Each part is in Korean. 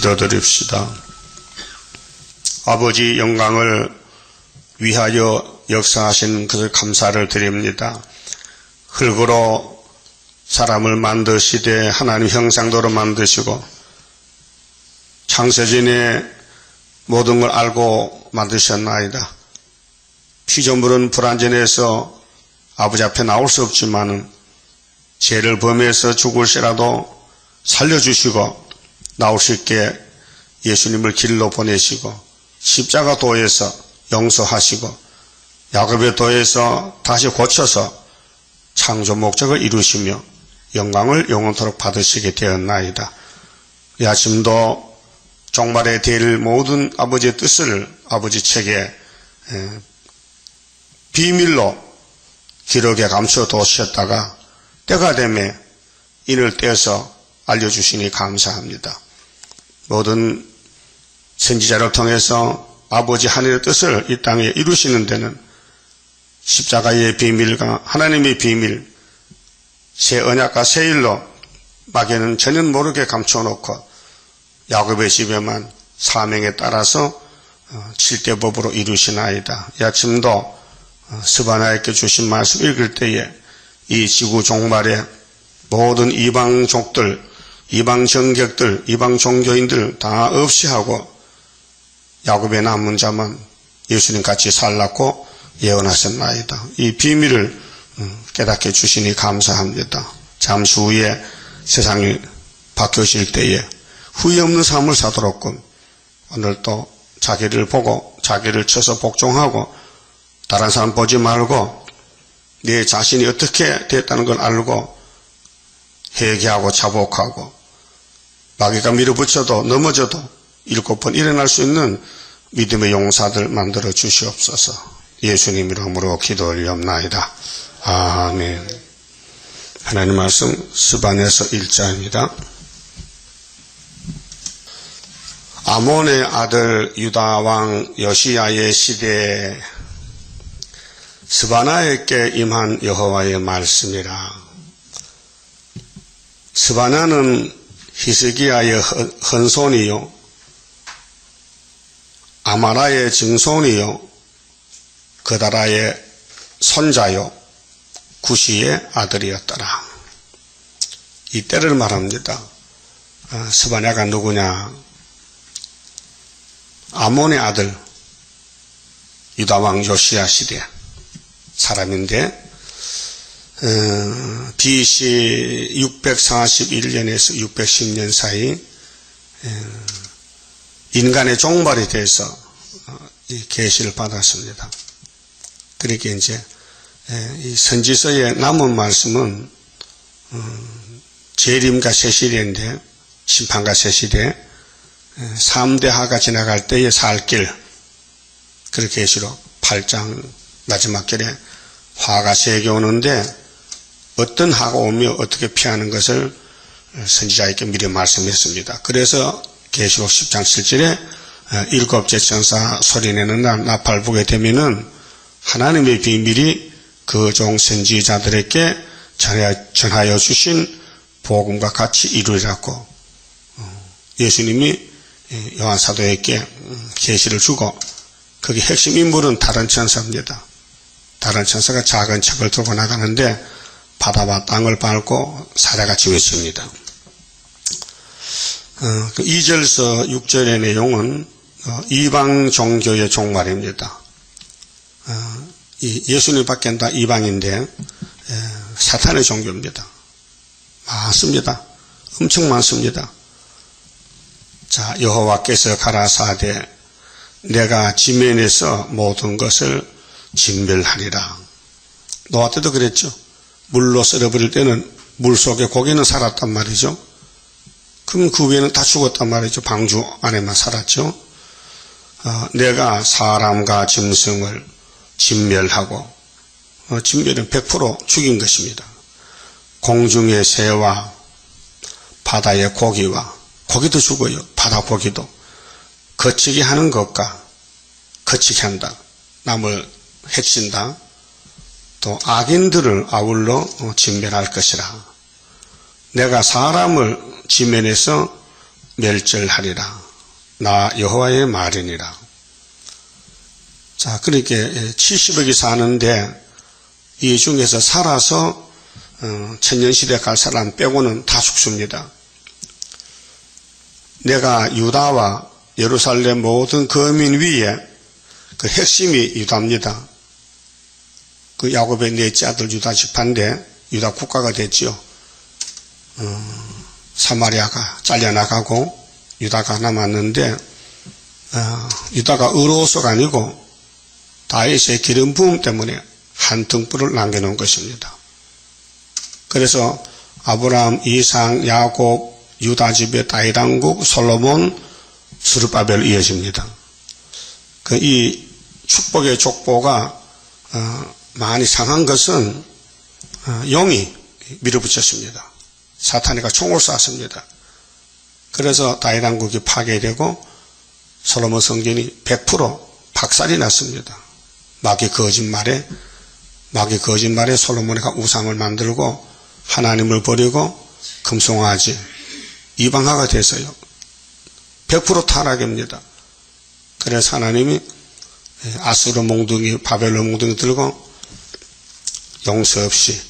기도드립시다. 아버지 영광을 위하여 역사하신 그 감사를 드립니다. 흙으로 사람을 만드시되 하나님 형상대로 만드시고 창세전에 모든 걸 알고 만드셨나이다. 피조물은 불완전해서 아버지 앞에 나올 수 없지만은 죄를 범해서 죽을시라도 살려주시고 나올 수 있게 예수님을 길로 보내시고 십자가 도에서 용서하시고 야곱의 도에서 다시 고쳐서 창조 목적을 이루시며 영광을 영원토록 받으시게 되었나이다. 이 아침도 종말에 될 모든 아버지의 뜻을 아버지 책에 비밀로 기록에 감춰두셨다가 때가 되매 이를 떼서 알려주시니 감사합니다. 모든 선지자를 통해서 아버지 하늘의 뜻을 이 땅에 이루시는 데는 십자가의 비밀과 하나님의 비밀, 새 언약과 새 일로 마귀는 전혀 모르게 감춰놓고 야곱의 집에만 사명에 따라서 7대 법으로 이루시나이다. 이 아침도 스바나에게 주신 말씀 읽을 때에 이 지구 종말에 모든 이방족들, 이방 정객들, 이방 종교인들 다 없이 하고 야곱의 남은 자만 예수님 같이 살랐고 예언하셨나이다. 이 비밀을 깨닫게 주시니 감사합니다. 잠시 후에 세상이 바뀌어질 때에 후회 없는 삶을 사도록끔 오늘도 자기를 보고 자기를 쳐서 복종하고 다른 사람 보지 말고 내 자신이 어떻게 됐다는 걸 알고 회개하고 자복하고 마귀가 밀어붙여도 넘어져도 7번 일어날 수 있는 믿음의 용사들 만들어 주시옵소서. 예수님 이름으로 기도 올리옵나이다. 아멘. 하나님 말씀 스바냐서 1장입니다. 아몬의 아들 유다왕 요시야의 시대에 스바냐에게 임한 여호와의 말씀이라. 스바냐는 히스기야의 헌손이요 아마라의 증손이요 그다라의 손자요 구시의 아들이었더라. 이 때를 말합니다. 스바냐가 누구냐? 아몬의 아들 유다왕 요시야 시대 사람인데 BC 641년에서 610년 사이 인간의 종말에 대해서 계시를 받았습니다. 그렇게 이제 이 선지서의 남은 말씀은 재림과 새시대인데 심판과 새시대 3대 하가 지나갈 때의 살 길 그 계시록 8장 마지막 길에 화가 3개 오는데 어떤 하가 오며 어떻게 피하는 것을 선지자에게 미리 말씀했습니다. 그래서 계시록 10장 7절에 7째 천사 소리내는 날 나팔 부게 되면은 하나님의 비밀이 그 종 선지자들에게 전하여 주신 복음과 같이 이루리라고 예수님이 요한 사도에게 계시를 주고 거기 핵심 인물은 다른 천사입니다. 다른 천사가 작은 책을 들고 나가는데 바다와 땅을 밟고 사자같이 외칩니다. 2절서 6절의 내용은 이방 종교의 종말입니다. 예수님 밖엔 다 이방인데 사탄의 종교입니다. 많습니다. 엄청 많습니다. 자, 여호와께서 가라사대 내가 지면에서 모든 것을 진멸하리라. 노아 때도 그랬죠. 물로 썰어버릴 때는 물속에 고기는 살았단 말이죠. 그럼 그 외에는 다 죽었단 말이죠. 방주 안에만 살았죠. 내가 사람과 짐승을 진멸하고 진멸은 100% 죽인 것입니다. 공중의 새와 바다의 고기와 고기도 죽어요. 바다 고기도 거치게 하는 것과 거치게 한다. 남을 해친다. 또 악인들을 아울러 진멸할 것이라. 내가 사람을 지면에서 멸절하리라. 나 여호와의 말이니라. 자, 그렇게 70억이 사는데 이 중에서 살아서 천년시대 갈 사람 빼고는 다 죽습니다. 내가 유다와 예루살렘 모든 거민 위에 그 핵심이 유다입니다. 그 야곱의 넷째 아들 유다 지파인데 유다 국가가 됐지요. 사마리아가 잘려나가고 유다가 남았는데 유다가 의로워서가 아니고 다윗의 기름 부음 때문에 한 등불을 남겨놓은 것입니다. 그래서 아브라함, 이삭, 야곱, 유다 집의 다윗 왕국, 솔로몬, 스룹바벨 이어집니다. 이 축복의 족보가 많이 상한 것은 용이 밀어붙였습니다. 사탄이가 총을 쐈습니다. 그래서 다윗 왕국이 파괴되고 솔로몬 성전이 100% 박살이 났습니다. 마귀 거짓말에 솔로몬이가 우상을 만들고 하나님을 버리고 금송아지 이방화가 돼서요. 100% 타락입니다. 그래서 하나님이 아수르 몽둥이, 바벨론 몽둥이 들고 용서 없이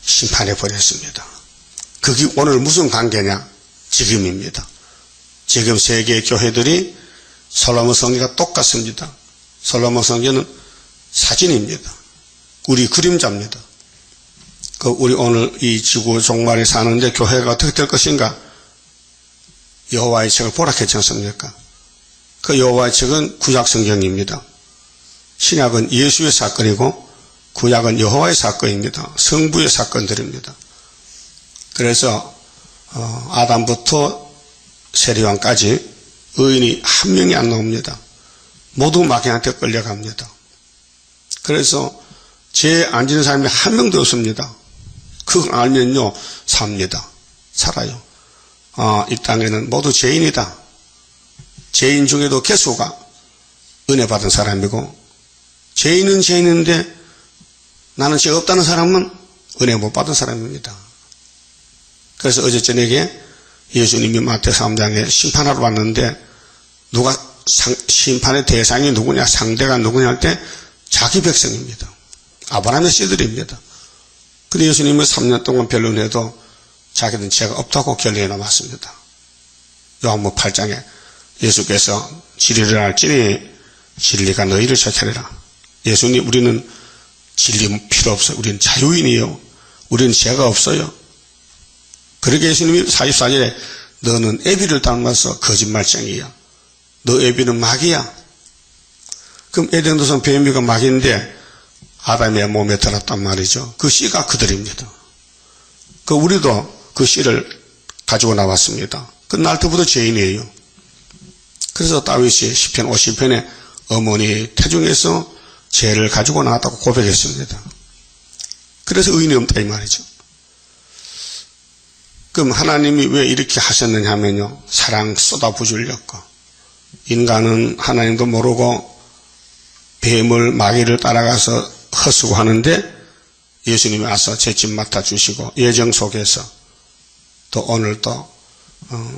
심판해 버렸습니다. 그게 오늘 무슨 관계냐? 지금입니다. 지금 세계 교회들이 솔로몬 성전과 똑같습니다. 솔로몬 성전은 사진입니다. 우리 그림자입니다. 우리 오늘 이 지구 종말에 사는데 교회가 어떻게 될 것인가? 여호와의 책을 보라 했지 않습니까? 그 여호와의 책은 구약 성경입니다. 신약은 예수의 사건이고 구약은 여호와의 사건입니다. 성부의 사건들입니다. 그래서 아담부터 세리왕까지 의인이 한 명이 안 나옵니다. 모두 마귀한테 끌려갑니다. 그래서 죄에 안 지는 사람이 한 명도 없습니다. 그걸 알면요 삽니다. 살아요. 이 땅에는 모두 죄인이다. 죄인 중에도 개수가 은혜 받은 사람이고 죄인은 죄인인데 나는 죄 없다는 사람은 은혜 못 받은 사람입니다. 그래서 어제 저녁에 예수님이 마태 3장에 심판하러 왔는데 누가 심판의 대상이 누구냐, 상대가 누구냐 할 때 자기 백성입니다. 아브라함의 씨들입니다. 그런데 예수님은 3년 동안 변론해도 자기는 죄가 없다고 결론해 놓았습니다. 요한복음 8장에 예수께서 진리를 알지니 진리가 너희를 지키리라. 예수님, 우리는 진리 필요 없어요. 우리는 자유인이요. 우리는 죄가 없어요. 그러게 예수님이 44절에 너는 애비를 닮아서 거짓말쟁이야. 너 애비는 마귀야. 그럼 에덴도선 뱀이가 마귀인데 아담의 몸에 들었단 말이죠. 그 씨가 그들입니다. 우리도 그 씨를 가지고 나왔습니다. 그 날부터 죄인이에요. 그래서 다윗이 시편 50편에 어머니 태중에서 죄를 가지고 나왔다고 고백했습니다. 그래서 의인이 없다 이 말이죠. 그럼 하나님이 왜 이렇게 하셨느냐 하면요. 사랑 쏟아부으려고. 인간은 하나님도 모르고 뱀을 마귀를 따라가서 허수고하는데 예수님이 와서 제 집 맡아주시고 예정 속에서 또 오늘도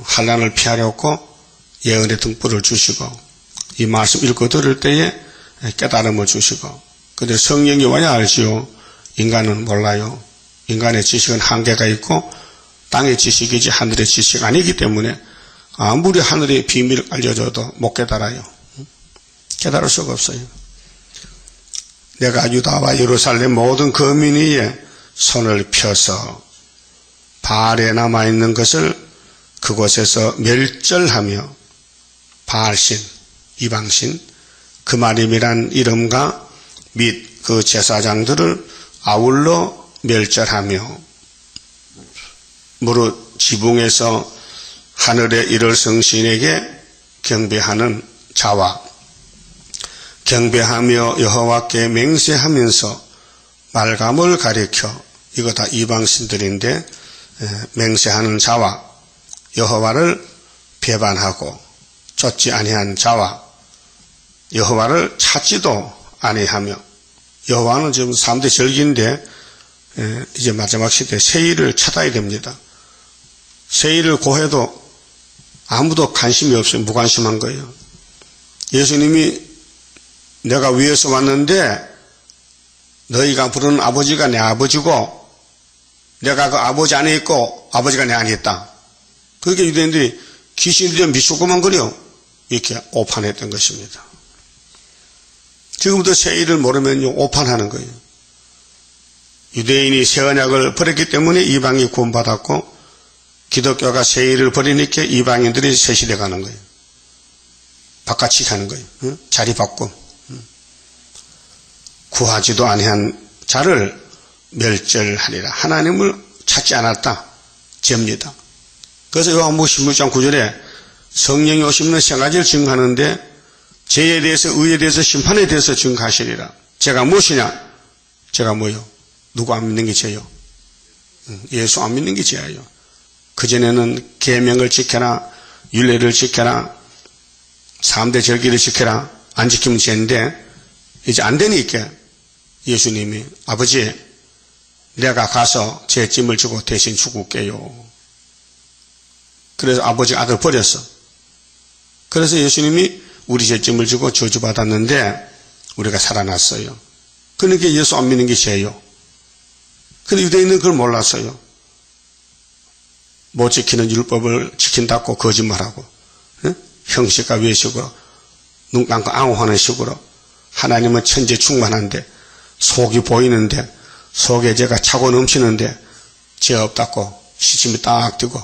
환난을 피하려고 예언의 등불을 주시고 이 말씀 읽고 들을 때에 깨달음을 주시고 근데 성령이 와야 알지요. 인간은 몰라요. 인간의 지식은 한계가 있고 땅의 지식이지 하늘의 지식 아니기 때문에 아무리 하늘의 비밀을 알려줘도 못 깨달아요. 깨달을 수가 없어요. 내가 유다와 예루살렘 모든 거민 위에 손을 펴서 바알에 남아있는 것을 그곳에서 멸절하며 바알신, 이방신, 그마림이란 이름과 및 그 제사장들을 아울러 멸절하며 무릇 지붕에서 하늘에 이를 성신에게 경배하는 자와 경배하며 여호와께 맹세하면서 말감을 가리켜 이거 다 이방신들인데 맹세하는 자와 여호와를 배반하고 쫓지 아니한 자와 여호와를 찾지도 아니하며 여호와는 지금 3대 절기인데 이제 마지막 시대 세일을 찾아야 됩니다. 세일을 고해도 아무도 관심이 없어요. 무관심한 거예요. 예수님이 내가 위에서 왔는데 너희가 부르는 아버지가 내 아버지고 내가 그 아버지 안에 있고 아버지가 내 안에 있다. 그렇게 유대인들이 귀신들이 미소고만거려 이렇게 오판했던 것입니다. 지금부터 새 일을 모르면요 오판하는 거예요. 유대인이 새 언약을 버렸기 때문에 이방이 구원받았고 기독교가 새 일을 버리니까 이방인들이 새 시대 가는 거예요. 바깥이 가는 거예요. 응? 자리 바꿈. 구하지도 아니한 자를 멸절하리라. 하나님을 찾지 않았다. 죄입니다. 그래서 요한복음 16장 9절에 성령이 오시면 세 가지를 증거하는데 죄에 대해서 의에 대해서 심판에 대해서 증거하시리라. 죄가 무엇이냐? 죄가 뭐요? 누구 안 믿는 게 죄요? 예수 안 믿는 게 죄예요. 그전에는 계명을 지켜라, 율례를 지켜라, 3대 절기를 지켜라, 안 지키면 죄인데 이제 안 되니까 예수님이 아버지 내가 가서 제 짐을 지고 대신 죽을게요. 그래서 아버지 아들 버렸어. 그래서 예수님이 우리 제 짐을 지고 저주받았는데 우리가 살아났어요. 그러니까 예수 안 믿는 게 죄예요. 근데 유대인은 그걸 몰랐어요. 못 지키는 율법을 지킨다고 거짓말하고 형식과 외식으로 눈 감고 앙호하는 식으로 하나님은 천재 충만한데 속이 보이는데 속에 죄가 차고 넘치는데 죄 없다고 시침이 딱 뜨고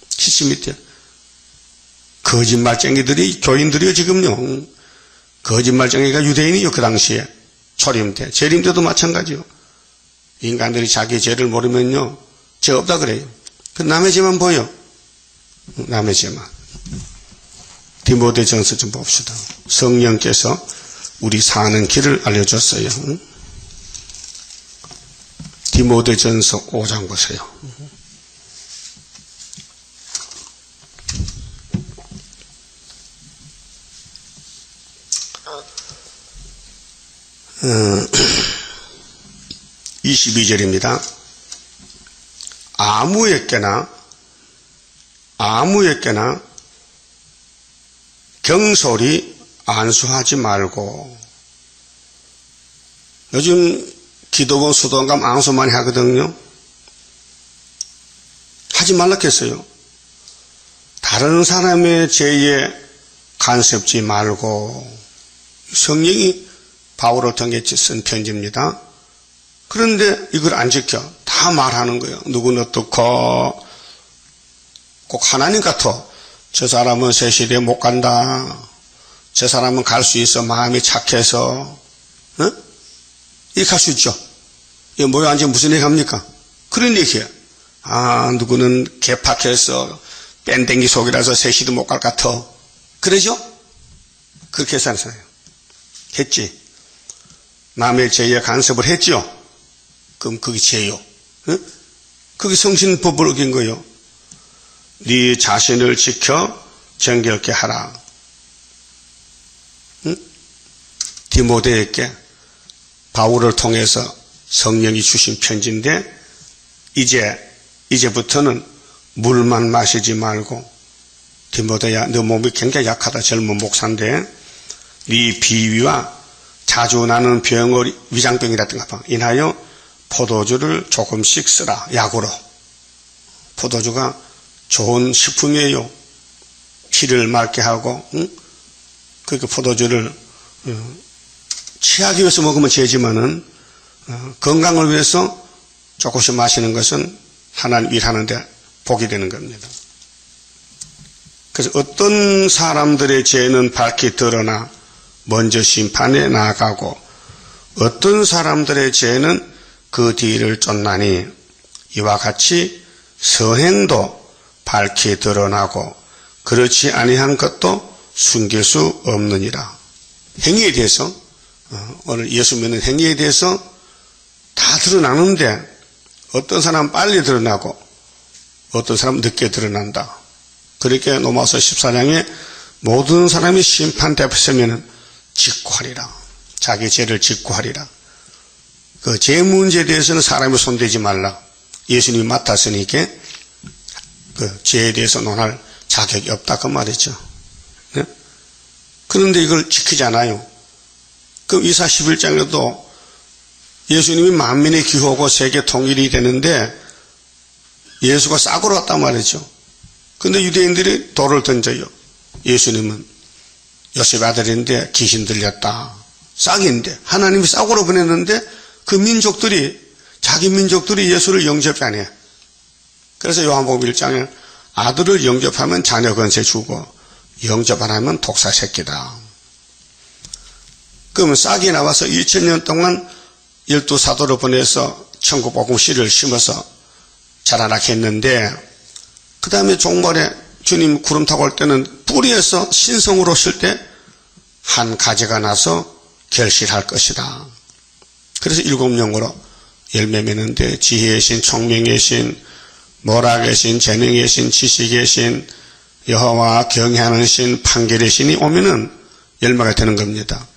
시침이 뛰어. 거짓말쟁이들이 교인들이요 지금요. 거짓말쟁이가 유대인이요 그 당시에 초림 때 재림 때도 마찬가지요. 인간들이 자기 죄를 모르면요 죄 없다 그래요. 그 남의 죄만 보여. 남의 죄만. 디모데전서 좀 봅시다. 성령께서 우리 사는 길을 알려줬어요. 디모데전서 5장 보세요. 어, 22절입니다. 아무에게나 경솔히 안수하지 말고. 요즘 기도원 수도원 안수 많이 하거든요. 하지 말라 했어요. 다른 사람의 죄에 간섭지 말고. 성령이 바울을 통해 쓴 편지입니다. 그런데 이걸 안 지켜. 다 말하는 거예요. 누구는 어떻고 꼭 하나님 같아. 저 사람은 새 시대에 못 간다. 저 사람은 갈 수 있어. 마음이 착해서. 이렇게 할 수 있죠. 이 모여 앉으면 무슨 얘기 합니까? 그런 얘기예요. 아, 누구는 개팍해서 뺀댕기 속이라서 새 시대 못 갈 것 같아. 그러죠? 그렇게 해서 하는 사람이에요. 했지. 남의 죄에 간섭을 했죠. 그럼 그게 죄요. 그게 성신법을 어긴 거예요. 네 자신을 지켜 정결케 하라. 디모데에게 바울을 통해서 성령이 주신 편지인데 이제부터는 물만 마시지 말고 디모데야 너 몸이 굉장히 약하다. 젊은 목사인데 네 비위와 자주 나는 병을 위장병이라든가 봐. 인하여 포도주를 조금씩 쓰라. 약으로. 포도주가 좋은 식품이에요. 피를 맑게 하고 그러니까 포도주를 취하기 위해서 먹으면 죄지만은 건강을 위해서 조금씩 마시는 것은 하나님 일하는데 복이 되는 겁니다. 그래서 어떤 사람들의 죄는 밝히 드러나 먼저 심판에 나아가고 어떤 사람들의 죄는 그 뒤를 쫓나니 이와 같이 선행도 밝히 드러나고 그렇지 아니한 것도 숨길 수 없느니라. 행위에 대해서 오늘 예수 믿는 행위에 대해서 다 드러나는데 어떤 사람은 빨리 드러나고 어떤 사람은 늦게 드러난다. 그렇게 로마서 14장에 모든 사람이 심판 앞에 서면은 직구하리라. 자기 죄를 직구하리라. 그 죄 문제에 대해서는 사람이 손대지 말라. 예수님이 맡았으니까 그 죄에 대해서 논할 자격이 없다 그 말이죠. 네? 그런데 이걸 지키지 않아요. 그럼 이사 11장에도 예수님이 만민의 기호고 세계 통일이 되는데 예수가 싸구려 왔단 말이죠. 근데 유대인들이 돌을 던져요. 예수님은 요셉 아들인데 귀신 들렸다. 싹인데 하나님이 싹으로 보냈는데 그 민족들이 자기 민족들이 예수를 영접이 안 해. 그래서 요한복음 1장에 아들을 영접하면 자녀 권세 주고 영접 안 하면 독사 새끼다. 그러면 싹이 나와서 2000년 동안 12사도를 보내서 천국복음 씨를 심어서 자라나게 했는데 그 다음에 종말에 주님 구름 타고 올 때는 뿌리에서 신성으로 오실 때 한 가지가 나서 결실할 것이다. 그래서 7영으로 열매 맺는데 지혜의 신, 총명의 신, 모락의 신, 재능의 신, 지식의 신, 여호와 경외하는 신, 판결의 신이 오면은 열매가 되는 겁니다.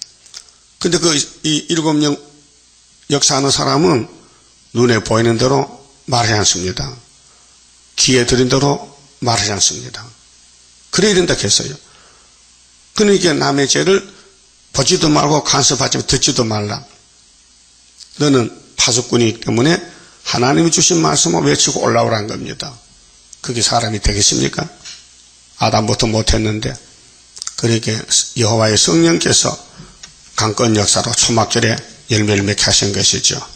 근데 이 7영 역사하는 사람은 눈에 보이는 대로 말하지 않습니다. 귀에 들은 대로 말하지 않습니다. 그래야 된다 했어요. 그러니까 남의 죄를 보지도 말고 간섭하지 듣지도 말라. 너는 파수꾼이기 때문에 하나님이 주신 말씀을 외치고 올라오라는 겁니다. 그게 사람이 되겠습니까? 아담부터 못했는데. 그러니까 여호와의 성령께서 강권 역사로 초막절에 열매를 맺게 하신 것이죠.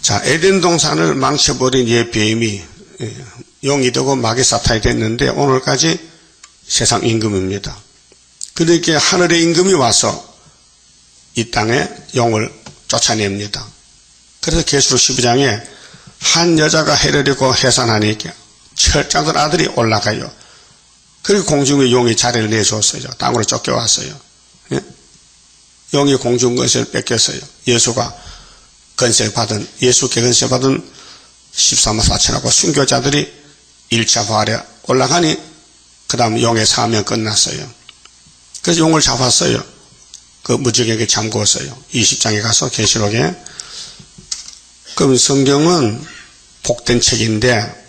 자, 에덴 동산을 망쳐버린 옛뱀이 용이 되고 마귀 사탄이 됐는데 오늘까지 세상 임금입니다. 그러니까 하늘의 임금이 와서 이 땅에 용을 쫓아냅니다. 그래서 계시록 12장에 한 여자가 해를 해산하니까 철장들 아들이 올라가요. 그리고 공중에 용이 자리를 내줬어요. 땅으로 쫓겨왔어요. 예? 용이 공중 권세를 뺏겼어요. 예수께 권세 받은 14만 4천하고 순교자들이 1차 부활에 올라가니 그 다음 용의 사명 끝났어요. 그래서 용을 잡았어요. 그 무적에게 잠그었어요. 20장에 가서 계시록에. 그럼 성경은 복된 책인데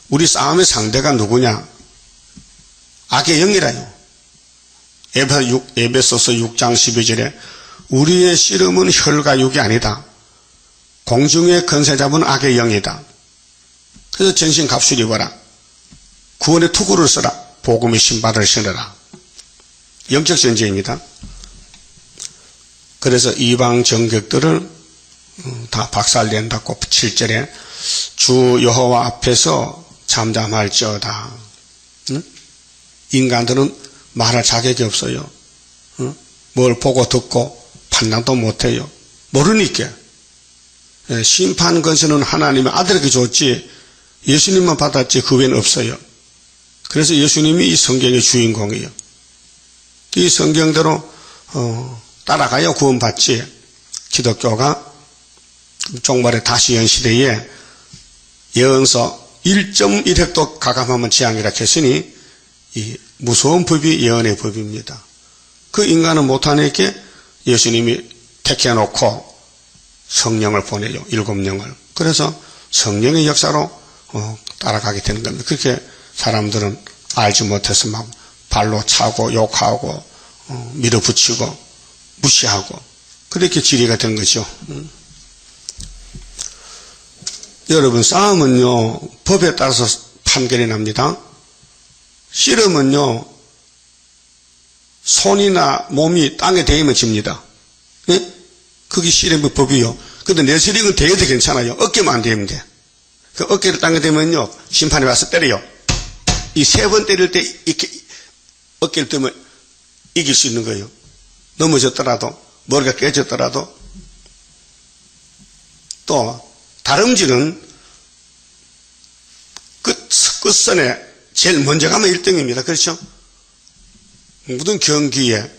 우리 싸움의 상대가 누구냐? 악의 영이라요. 에베소서 6장 12절에 우리의 씨름은 혈과 육이 아니다. 공중의 권세 잡은 악의 영이다. 그래서 전신 갑술 입어라. 구원의 투구를 써라. 복음의 신발을 신어라. 영적 전쟁입니다. 그래서 이방 정격들을 다 박살낸다고 7절에 주 여호와 앞에서 잠잠할지어다. 인간들은 말할 자격이 없어요. 뭘 보고 듣고 판단도 못해요. 모르니까. 심판 권세는 하나님의 아들에게 줬지 예수님만 받았지 그 외에는 없어요. 그래서 예수님이 이 성경의 주인공이에요. 이 성경대로 따라가야 구원받지. 기독교가 종말의 다시연 시대에 예언서 1.1획도 가감하면 재앙이라 했으니 이 무서운 법이 예언의 법입니다. 그 인간은 못하니까 예수님이 택해놓고 성령을 보내요. 7영을. 그래서 성령의 역사로 따라가게 되는 겁니다. 그렇게 사람들은 알지 못해서 막 발로 차고 욕하고 밀어붙이고 무시하고 그렇게 지리가 된 거죠. 여러분 싸움은요 법에 따라서 판결이 납니다. 씨름은요 손이나 몸이 땅에 대이면 집니다. 예? 그게 씨름의 법이요. 근데 레슬링은 대여도 괜찮아요. 어깨만 안 대면 돼. 그 어깨를 땅에 대면요 심판이 와서 때려요. 이 3번 때릴 때 이렇게 어깨를 뜨면 이길 수 있는 거예요. 넘어졌더라도 머리가 깨졌더라도. 또 다름질은 끝선에 제일 먼저 가면 1등입니다. 그렇죠? 모든 경기에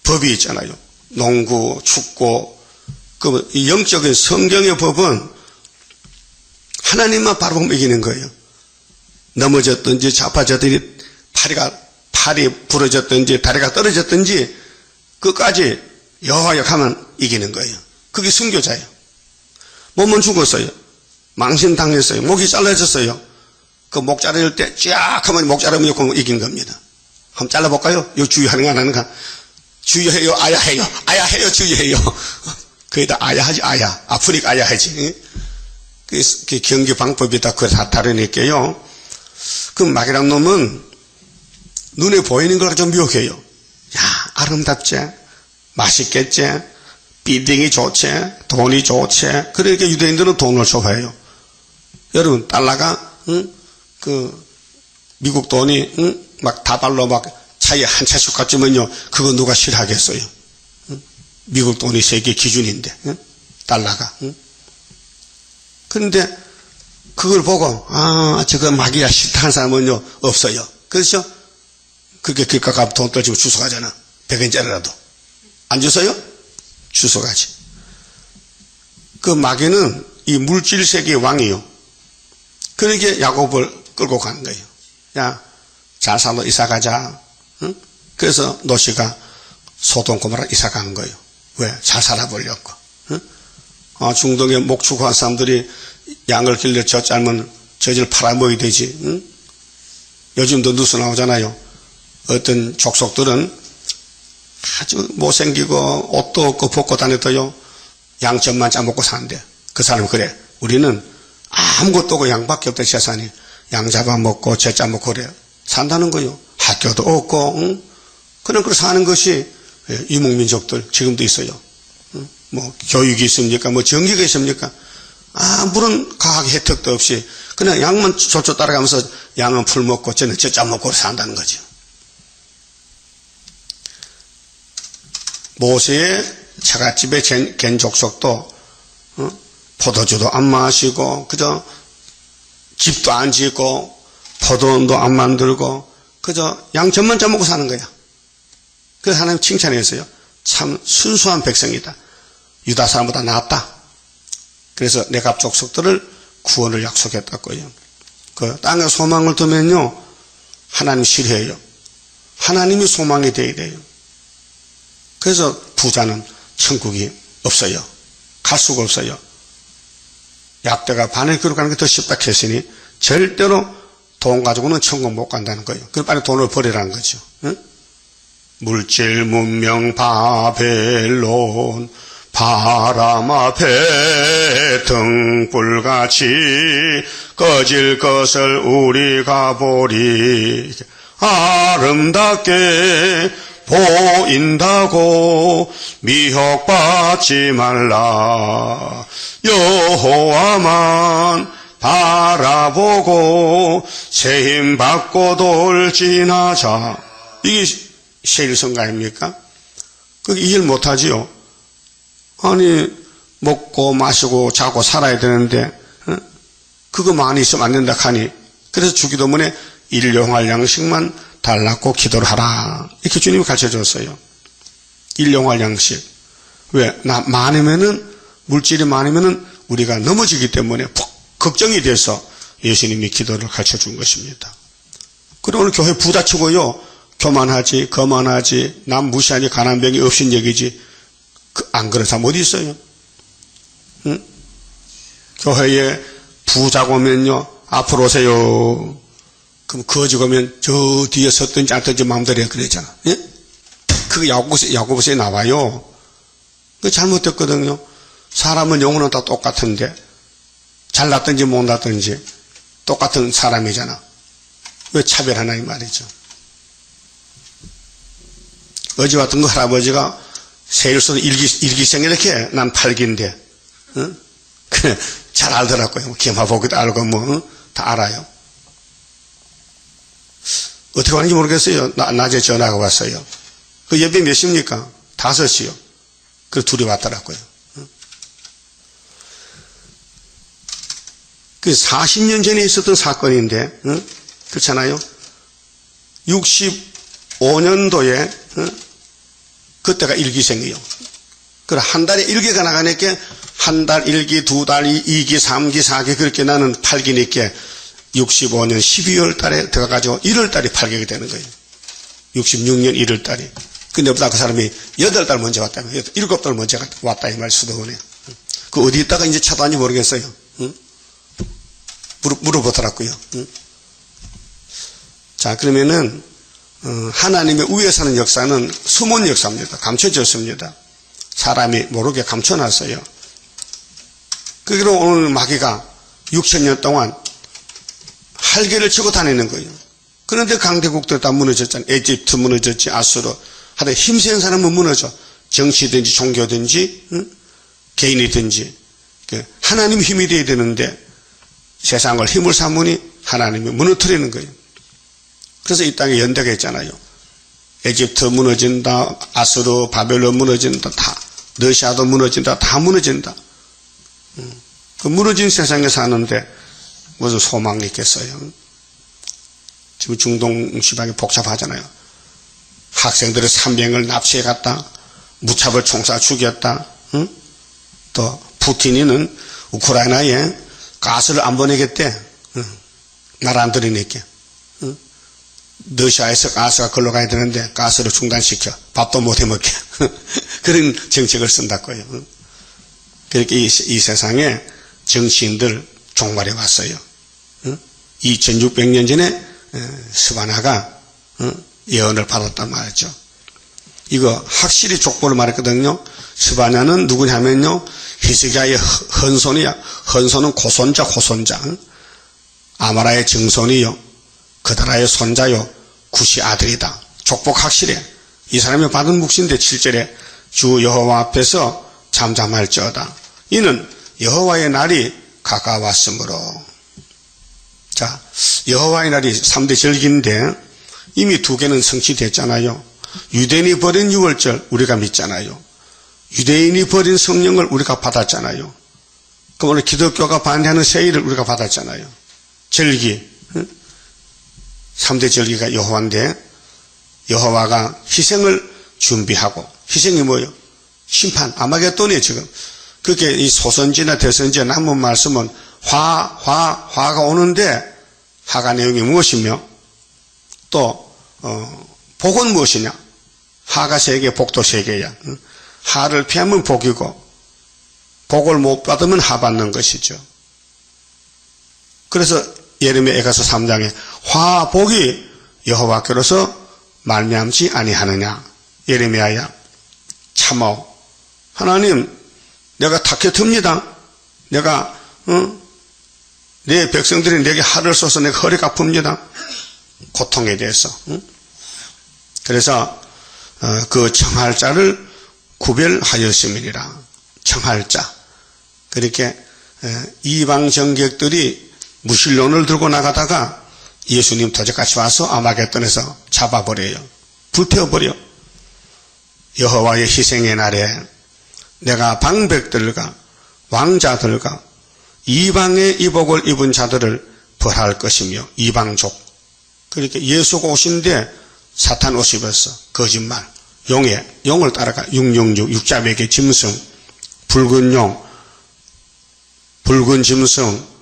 법이 있잖아요. 농구, 축구. 그 영적인 성경의 법은 하나님만 바라보면 이기는 거예요. 넘어졌든지 자빠졌든지 팔이 부러졌든지 다리가 떨어졌든지 끝까지 여호와 역하면 이기는 거예요. 그게 순교자예요. 몸은 죽었어요. 망신당했어요. 목이 잘라졌어요. 그 목 자를 때 쫙 하면 목 자르면 이긴 겁니다. 한번 잘라볼까요? 이거 주의하는가 안 하는가? 주의해요, 아야해요. 아야해요, 주의해요. 거기다 아야하지, 아야. 아프니까 아야하지. 그 경기 방법이 다 다르니까요. 그 막이란 놈은 눈에 보이는 걸 좀 미혹해요. 야, 아름답지? 맛있겠지? 빌딩이 좋지? 돈이 좋지? 그러니까 유대인들은 돈을 좋아해요. 여러분, 달러가, 미국 돈이, 막 다발로 막 차에 한 차씩 갔지만요, 그거 누가 싫어하겠어요? 미국 돈이 세계 기준인데, 달러가. 그런데 그걸 보고, 아, 저거 막이야 싫다 하는 사람은요, 없어요. 그렇죠? 그렇게 길가 가면 돈 떨어지고 주워 가잖아. 100원짜리라도. 안 주워요? 주워 가지. 그 마귀는 이 물질 세계의 왕이요. 그러게 야곱을 끌고 가는 거예요. 야, 잘 살아 이사 가자. 응? 그래서 노시가 소돔 고모라 이사 간 거예요. 왜? 잘 살아보려고. 응? 중동에 목축한 사람들이 양을 길러 저 짧은 저질 팔아먹어야 되지. 응? 요즘도 뉴스 나오잖아요. 어떤 족속들은 아주 못생기고 옷도 없고 벗고 다녔더요. 양점만 짜먹고 사는데 그 사람은 그래. 우리는 아무것도 없고 양밖에 없던 재산이 양 잡아먹고 재 짜먹고 그래. 산다는 거요. 학교도 없고 응? 그렇게 사는 것이 이목민족들 지금도 있어요. 응? 뭐 교육이 있습니까? 뭐 전기가 있습니까? 아무런 과학 혜택도 없이 그냥 양만 졸졸 따라가면서 양은 풀 먹고 쟤는 재 짜먹고 산다는 거죠. 모세의 처갓집에 갠 족속도 포도주도 안 마시고 그저 집도 안 짓고 포도원도 안 만들고 그저 양전만 짜먹고 사는 거야. 그래서 하나님 칭찬했어요. 참 순수한 백성이다. 유다 사람보다 낫다. 그래서 내갑 족속들을 구원을 약속했다고요. 그 땅에 소망을 두면요 하나님 싫어해요. 하나님이 소망이 되어야 돼요. 그래서 부자는 천국이 없어요. 갈 수가 없어요. 약대가 바늘 그릇 가는 게 더 쉽다 했으니 절대로 돈 가지고는 천국 못 간다는 거예요. 그럼 빨리 돈을 버리라는 거죠. 응? 물질 문명 바벨론 바람 앞에 등불같이 꺼질 것을 우리가 보리 아름답게 보인다고 미혹받지 말라. 여호와만 바라보고 새 힘 받고 돌진하자. 이게 세일성가 아닙니까? 그게 이해를 못하지요. 아니 먹고 마시고 자고 살아야 되는데 그거 많이 있으면 안 된다 하니 그래서 주기도문에 일용할 양식만 달라고 기도를 하라. 이렇게 주님이 가르쳐줬어요. 일용할 양식. 왜? 물질이 많으면은 우리가 넘어지기 때문에 걱정이 돼서 예수님이 기도를 가르쳐준 것입니다. 그리고 오늘 교회 부다치고요. 교만하지, 거만하지, 남 무시하니 가난병이 없인 얘기지. 안 그런 사람 어디 있어요? 응? 교회에 부자고 오면요. 앞으로 오세요. 그럼 거지 오면 저 뒤에 섰든지 앉든지 마음대로 해 그랬잖아. 예? 그게 야고보서에 나와요. 그게 잘못됐거든요. 사람은 영혼은 다 똑같은데 잘났든지 못났든지 똑같은 사람이잖아. 왜 차별하나 이 말이죠. 어제 왔던 그 할아버지가 세일서는 일기생 이렇게 해. 난 팔기인데 응? 그래 잘 알더라고요. 기마보기도 알고 다 알아요. 어떻게 하는지 모르겠어요. 낮에 전화가 왔어요. 그 예배 몇 시입니까? 5시요. 그래서 둘이 왔더라고요. 그 40년 전에 있었던 사건인데, 그렇잖아요. 65년도에, 그때가 일기생이요. 그래, 한 달에 1기가 나가니까, 한 달 1기, 2달 2기, 3기, 4기, 그렇게 나는 8기니까, 65년 12월 달에 들어가가지고 1월 달에 팔게 되는 거예요. 66년 1월 달에. 근데 보다 그 사람이 8달 먼저 왔다며. 7달 먼저 왔다 이 말 수도원에. 그 어디 있다가 이제 찾아왔는지 모르겠어요. 응? 물어보더라고요. 응? 자, 그러면은 하나님의 위에 사는 역사는 숨은 역사입니다. 감춰졌습니다. 사람이 모르게 감춰놨어요. 그리고 오늘 마귀가 6,000년 동안 할개를 치고 다니는 거예요. 그런데 강대국들 다 무너졌잖아요. 에집트 무너졌지, 아수르. 하여튼 힘센 사람은 무너져. 정치든지 종교든지 개인이든지. 하나님 힘이 돼야 되는데 세상을 힘을 삼으니 하나님이 무너뜨리는 거예요. 그래서 이 땅에 연대가 있잖아요. 에집트 무너진다, 아수르, 바벨론 무너진다, 다 러시아도 무너진다, 다 무너진다. 그 무너진 세상에 사는데 무슨 소망이 있겠어요? 지금 중동 시방이 복잡하잖아요. 학생들의 300을 납치해 갔다, 무차별 총사 죽였다, 또 푸틴이는 우크라이나에 가스를 안 보내겠대. 말 안 들으니까. 러시아에서 가스가 걸러 가야 되는데 가스를 중단시켜. 밥도 못 해먹게. 그런 정책을 쓴다고요. 그렇게 이 세상에 정치인들 종말해 왔어요. 2600년 전에 스바나가 예언을 받았단 말이죠. 이거 확실히 족보를 말했거든요. 스바냐는 누구냐면요, 히스기야의 헌손이야. 헌손은 고손자. 아마라의 증손이요, 그다라의 손자요, 구시 아들이다. 족복 확실해. 이 사람이 받은 묵신데 7절에 주 여호와 앞에서 잠잠할지어다. 이는 여호와의 날이 가까웠으므로. 자, 여호와의 날이 3대 절기인데 이미 2개는 성취됐잖아요. 유대인이 버린 유월절 우리가 믿잖아요. 유대인이 버린 성령을 우리가 받았잖아요. 그럼 오늘 기독교가 반대하는 세일을 우리가 받았잖아요. 절기, 3대 절기가 여호와인데 여호와가 희생을 준비하고, 희생이 뭐예요? 심판, 아마겟돈이에요 지금. 그렇게 이 소선지나 대선지에 남은 말씀은 화가 오는데 화가 내용이 무엇이며 또 복은 무엇이냐? 하가 3개, 복도 3개야. 하를 피하면 복이고 복을 못 받으면 하 받는 것이죠. 그래서 예레미야 에가서 3장에 화복이 여호와께로서 말미암지 아니하느냐. 예레미야야, 참어. 하나님, 내가 탁해틉니다. 내가 내 백성들이 내게 화를 쏘서 내가 허리가 아픕니다. 고통에 대해서. 그래서 그 청할 자를 구별하였음이니라. 청할 자. 그렇게 이방 정객들이 무신론을 들고 나가다가 예수님 도적같이 와서 아마겟돈에서 잡아버려요. 불태워버려. 여호와의 희생의 날에 내가 방백들과 왕자들과 이방의 이복을 입은 자들을 벌할 것이며, 이방족. 그렇게 예수가 오신데 사탄 옷 입었어. 거짓말. 용을 따라가. 666, 육자백의 짐승, 붉은 용, 붉은 짐승,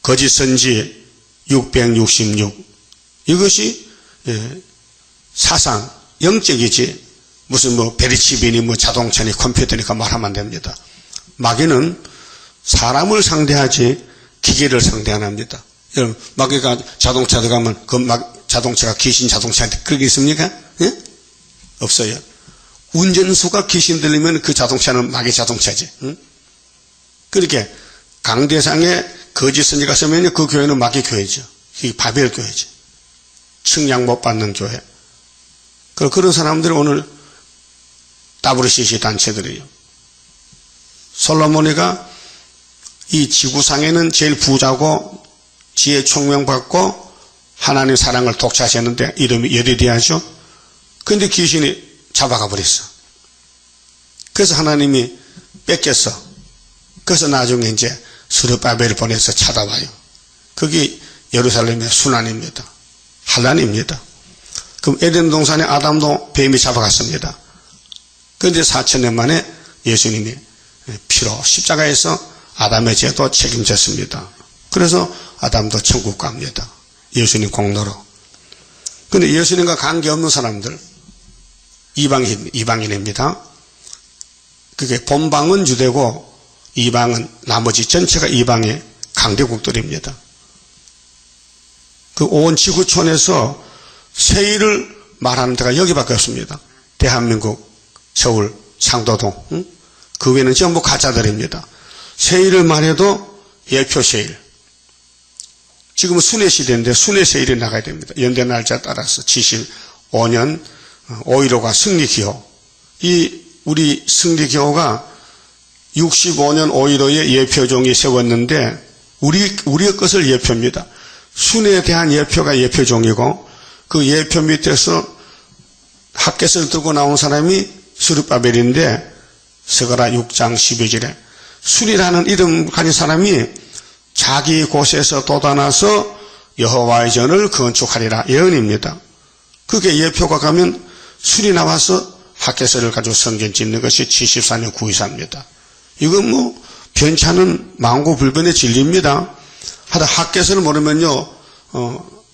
거짓 선지 666. 이것이 사상, 영적이지 무슨 베리치빈이 자동차니 컴퓨터니까 말하면 안 됩니다. 마귀는 사람을 상대하지 기계를 상대 안 합니다. 여러분, 마귀가 자동차 들어가면 그 자동차가 귀신 자동차한테 그런 게 있습니까? 예? 없어요. 운전수가 귀신 들리면 그 자동차는 마귀 자동차지. 응? 그렇게 강대상에 거짓 선지가 서면 그 교회는 마귀 교회죠. 이 바벨 교회죠. 측량 못 받는 교회. 그런 사람들이 오늘 WCC 단체들이에요. 솔로몬이가 이 지구상에는 제일 부자고 지혜 총명받고 하나님 사랑을 독차지했는데 이름이 여디디아죠. 그런데 귀신이 잡아가 버렸어. 그래서 하나님이 뺏겼어. 그래서 나중에 이제 스룹바벨을 보내서 찾아와요. 그게 예루살렘의 순환입니다. 환란입니다. 그럼 에덴 동산에 아담도 뱀이 잡아갔습니다. 그런데 4000년 만에 예수님이 피로 십자가에서 아담의 죄도 책임졌습니다. 그래서 아담도 천국 갑니다. 예수님 공로로. 그런데 예수님과 관계없는 사람들, 이방인입니다. 그게 본방은 유대고 이방은 나머지 전체가 이방의 강대국들입니다. 그 온 지구촌에서 세일을 말하는 데가 여기밖에 없습니다. 대한민국, 서울, 상도동. 응? 그 외에는 전부 가짜들입니다. 세일을 말해도 예표 세일. 지금은 순회 시대인데 순회 세일이 나가야 됩니다. 연대 날짜에 따라서 75년 5.15가 승리기호. 이 우리 승리기호가 65년 5.15에 예표종이 세웠는데 우리의 것을 예표입니다. 순회에 대한 예표가 예표종이고 그 예표 밑에서 핫켓을 들고 나온 사람이 스룹바벨인데 스가랴 6장 12절에 순이라는 이름 가진 사람이 자기 곳에서 돋아나서 여호와의 전을 건축하리라 예언입니다. 그게 예표가 가면 순이 나와서 핫켓을 가지고 성전 짓는 것이 74년 9.24입니다. 이건 뭐 변찮은 망고불변의 진리입니다. 하다 핫켓을 모르면요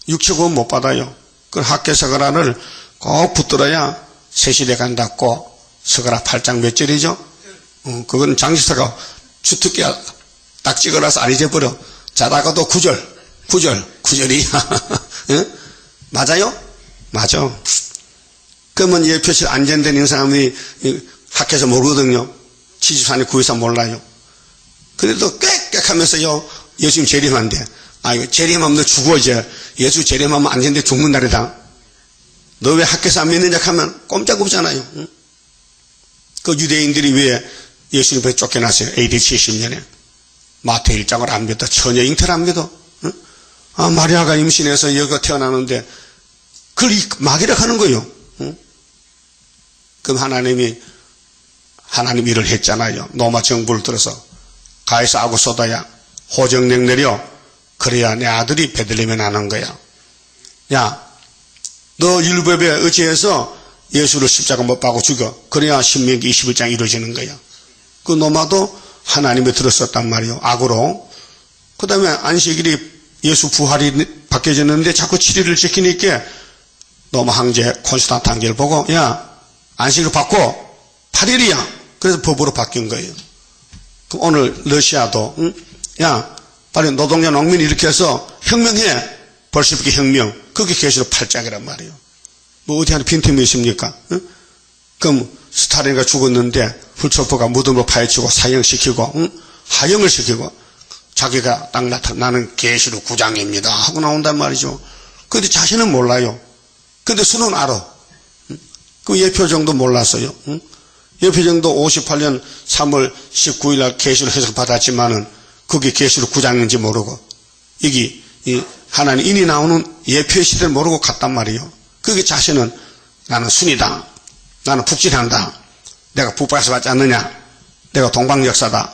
육체구원 못 받아요. 그 핫켓 스가랴를 꼭 붙들어야 새시대 간다고 스가랴 8장 몇 절이죠? 그건 장지사가 주특기가 딱 찍어라서 안 잊어버려. 자다가도 9절이 맞아요? 맞아. 그러면 예표실 안전된 인사람이 학교에서 모르거든요. 74년 9.24 몰라요. 그래도 꽥꽥하면서요 예수님 재림한대. 아 이거 재림하면 너 죽어 이제. 예수 재림하면 안전돼 죽는 날이다. 너 왜 학교에서 안 믿느냐 하면 꼼짝없잖아요. 응? 그 유대인들이 왜 예수님을 쫓겨났어요? AD 70년에. 마태 1장을 안 믿어. 처녀 잉태를 안 믿어. 응? 아, 마리아가 임신해서 여기가 태어나는데 그걸 막이라 하는 거예요. 응? 그럼 하나님 일을 했잖아요. 로마 정부를 들어서 가에서 아구 쏟아야 호정령 내려 그래야 내 아들이 베들레헴에 나는 거야. 야, 너 율법에 의지해서 예수를 십자가 못 박고 죽여. 그래야 신명기 21장 이루어지는 거야. 그 노마도 하나님에 들었었단 말이에요. 악으로. 그 다음에 안식일이 예수 부활이 바뀌어졌는데 자꾸 7일을 지키니까 노마 황제 콘스탄트 황제를 보고 야 안식일 바꿔 8일이야. 그래서 법으로 바뀐 거예요. 그럼 오늘 러시아도 응? 야 빨리 노동자 농민 이렇게 해서 혁명해. 볼셰비키 혁명. 그게 계시록 8장이란 말이에요. 뭐 어디 하나 빈틈이 있습니까? 응? 그럼 스탈린가 죽었는데 훌초프가 무덤으로 파헤치고 사형시키고 응? 하형을 시키고 자기가 딱 나는 계시록 9장입니다 하고 나온단 말이죠. 그런데 자신은 몰라요. 근데 수는 알아. 응? 그 예표정도 몰랐어요. 응? 예표정도 58년 3월 19일 날 계시록 해석 받았지만은 그게 계시록 9장인지 모르고 이게 하나님 인이 나오는 예표의 시대를 모르고 갔단 말이에요. 그게 자신은 나는 순이다. 나는 북진한다. 내가 북박에서 받지 않느냐. 내가 동방역사다.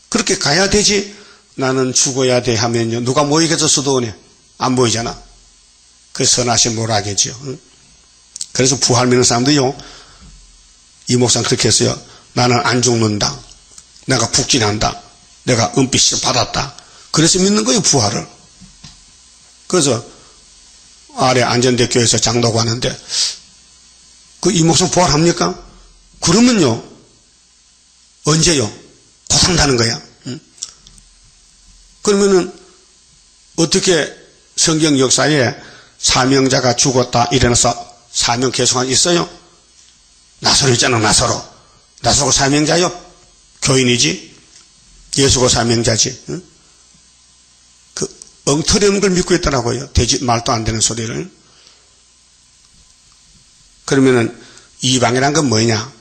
그렇게 가야 되지. 나는 죽어야 돼 하면요. 누가 모이겠어 수도원에. 안 보이잖아. 그래서 선하신 모락이지요. 그래서 부활 믿는 사람들이요. 이 목사는 그렇게 했어요. 나는 안 죽는다. 내가 북진한다. 내가 은빛을 받았다. 그래서 믿는 거예요. 부활을. 그래서 아래 안전대교에서 장로가 하는데 그 이 목사 부활합니까? 그러면요 언제요? 곧 한다는 거야. 응? 그러면은 어떻게 성경 역사에 사명자가 죽었다 일어나서 사명 계속한 있어요? 나사로 있잖아. 나사로가 사명자요? 교인이지. 예수가 사명자지. 응? 엉터리 없는 걸 믿고 있더라고요. 말도 안 되는 소리를. 그러면은 이방이란 건 뭐냐?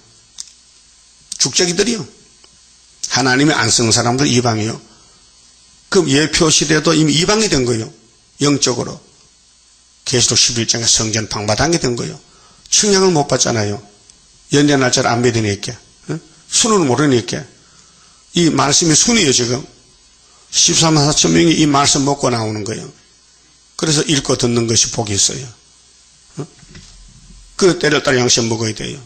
죽적이들이요. 하나님이 안 쓰는 사람들 이방이요. 그럼 예표 시대도 이미 이방이 된 거예요. 영적으로. 계시록 11장에 성전 방바당이 된 거예요. 청량을 못 받잖아요. 연대 날짜를 안 믿으니까. 순을 모르니까. 이 말씀이 순이에요 지금. 14만 4천 명이 이 말씀 먹고 나오는 거예요. 그래서 읽고 듣는 것이 복이 있어요. 그 때를 따라 양식 먹어야 돼요.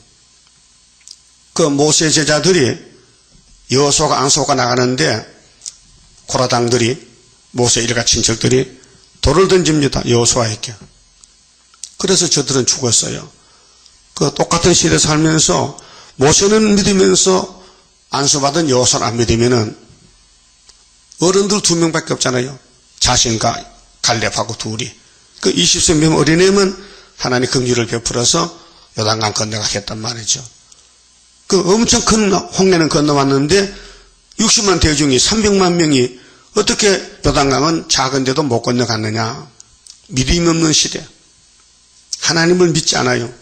그 모세 제자들이 여호수아가 안수가 나가는데 고라당들이 모세 일가 친척들이 돌을 던집니다. 여호수아에게. 그래서 저들은 죽었어요. 그 똑같은 시대에 살면서 모세는 믿으면서 안수받은 여호수아를 안 믿으면은 어른들 2명밖에 없잖아요. 자신과 갈렙하고 둘이. 그 20세 어린애면 하나님 긍휼을 베풀어서 요단강 건너가겠단 말이죠. 그 엄청 큰 홍해는 건너왔는데 60만 대중이 300만 명이 어떻게 요단강은 작은데도 못 건너갔느냐. 믿음이 없는 시대. 하나님을 믿지 않아요.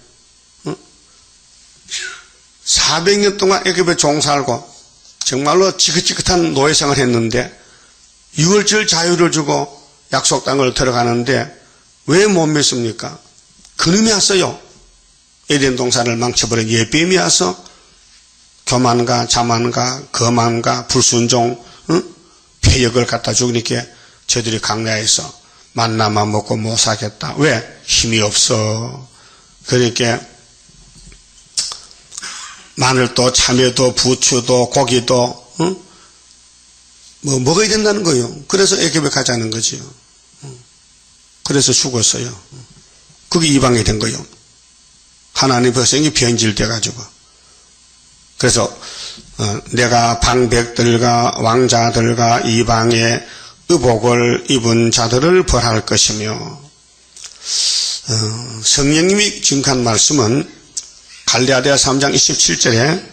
400년 동안 애굽에 종살고 정말로 지긋지긋한 노예생활을 했는데 6월절 자유를 주고 약속 땅을 들어가는데 왜 못 믿습니까? 그놈이 왔어요. 에덴 동산을 망쳐버린 예뱀이 와서 교만과 자만과 거만과 불순종, 폐역을 갖다 죽으니까 저들이 강야에서 만나만 먹고 못 사겠다. 왜? 힘이 없어. 그러니까 마늘도 참외도 부추도 고기도 뭐 먹어야 된다는 거예요. 그래서 애굽에 가자는 거지요. 그래서 죽었어요. 그게 이방이 된 거예요. 하나님 백성이 변질돼 가지고. 그래서 내가 방백들과 왕자들과 이방의 의복을 입은 자들을 벌할 것이며, 성령님이 증거한 말씀은 갈라디아 3장 27절에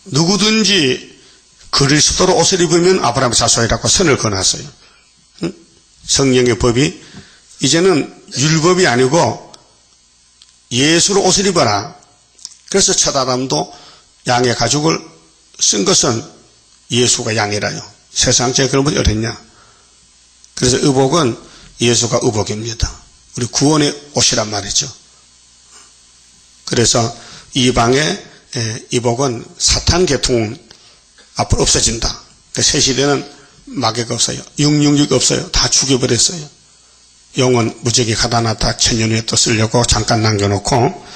누구든지 그리스도로 옷을 입으면 아브라함의 자손이라고 선을 그어놨어요. 성령의 법이 이제는 율법이 아니고 예수로 옷을 입어라. 그래서 첫 아담도 양의 가죽을 쓴 것은 예수가 양이라요. 세상 제가 그런 분이 어딨냐. 그래서 의복은 예수가 의복입니다. 우리 구원의 옷이란 말이죠. 그래서 이방의 의복은 사탄 계통은 앞으로 없어진다. 새 시대는 마귀가 없어요. 666 없어요. 다 죽여버렸어요. 영은 무적이 가다놨다 천년 후에 또 쓰려고 잠깐 남겨놓고,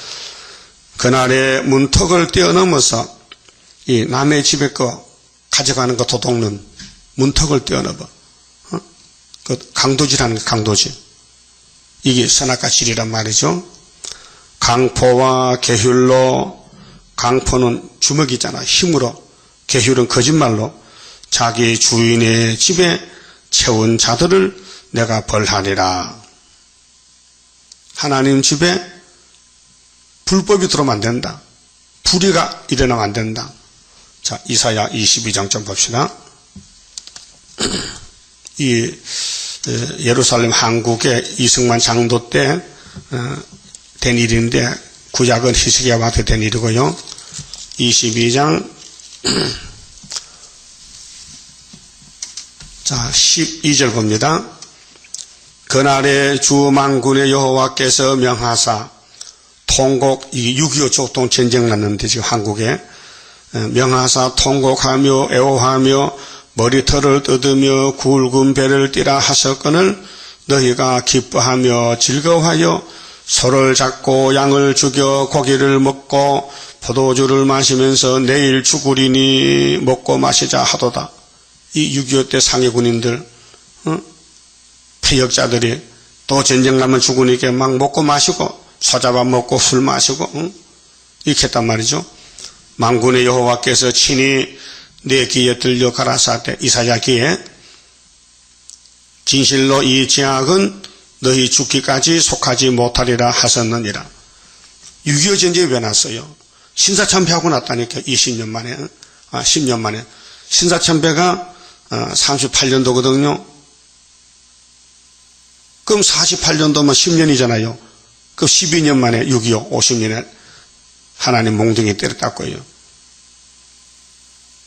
그날의 문턱을 뛰어넘어서 이 남의 집에 거 가져가는 거 도둑는 문턱을 뛰어넘어. 그 강도질하는 게 강도질. 이게 선악과 질이란 말이죠. 강포와 계율로, 강포는 주먹이잖아. 힘으로. 계율은 거짓말로 자기 주인의 집에 채운 자들을 내가 벌하리라. 하나님 집에 불법이 들어오면 안 된다. 불의가 일어나면 안 된다. 자, 이사야 22장 좀 봅시다. 이 예루살렘 한국의 이승만 장도 때 된 일인데, 구약은 히스기야 왕때 된 일이고요. 22장 자 12절 봅니다. 그날에 주 만군의 여호와께서 명하사, 통곡, 6.25 족동 전쟁 났는데 지금 한국에, 명하사 통곡하며 애호하며 머리털을 뜯으며 굵은 배를 띠라 하셨거늘 너희가 기뻐하며 즐거워하여 소를 잡고 양을 죽여 고기를 먹고 포도주를 마시면서 내일 죽으리니 먹고 마시자 하도다. 이 6.25 때 상해 군인들, 폐역자들이 또 전쟁 나면 죽으니까 막 먹고 마시고 소잡아 먹고 술 마시고 이렇게 했단 말이죠. 만군의 여호와께서 친히 내 귀에 들려 가라사대, 이사야 귀에, 진실로 이 죄악은 너희 죽기까지 속하지 못하리라 하셨느니라. 6.25 전쟁이 왜 났어요? 신사참배하고 났다니까. 20년 만에, 10년 만에. 신사참배가 38년도거든요. 그럼 48년도면 10년이잖아요. 그 12년 만에 6.25, 50년에 하나님 몽둥이 때렸다고요.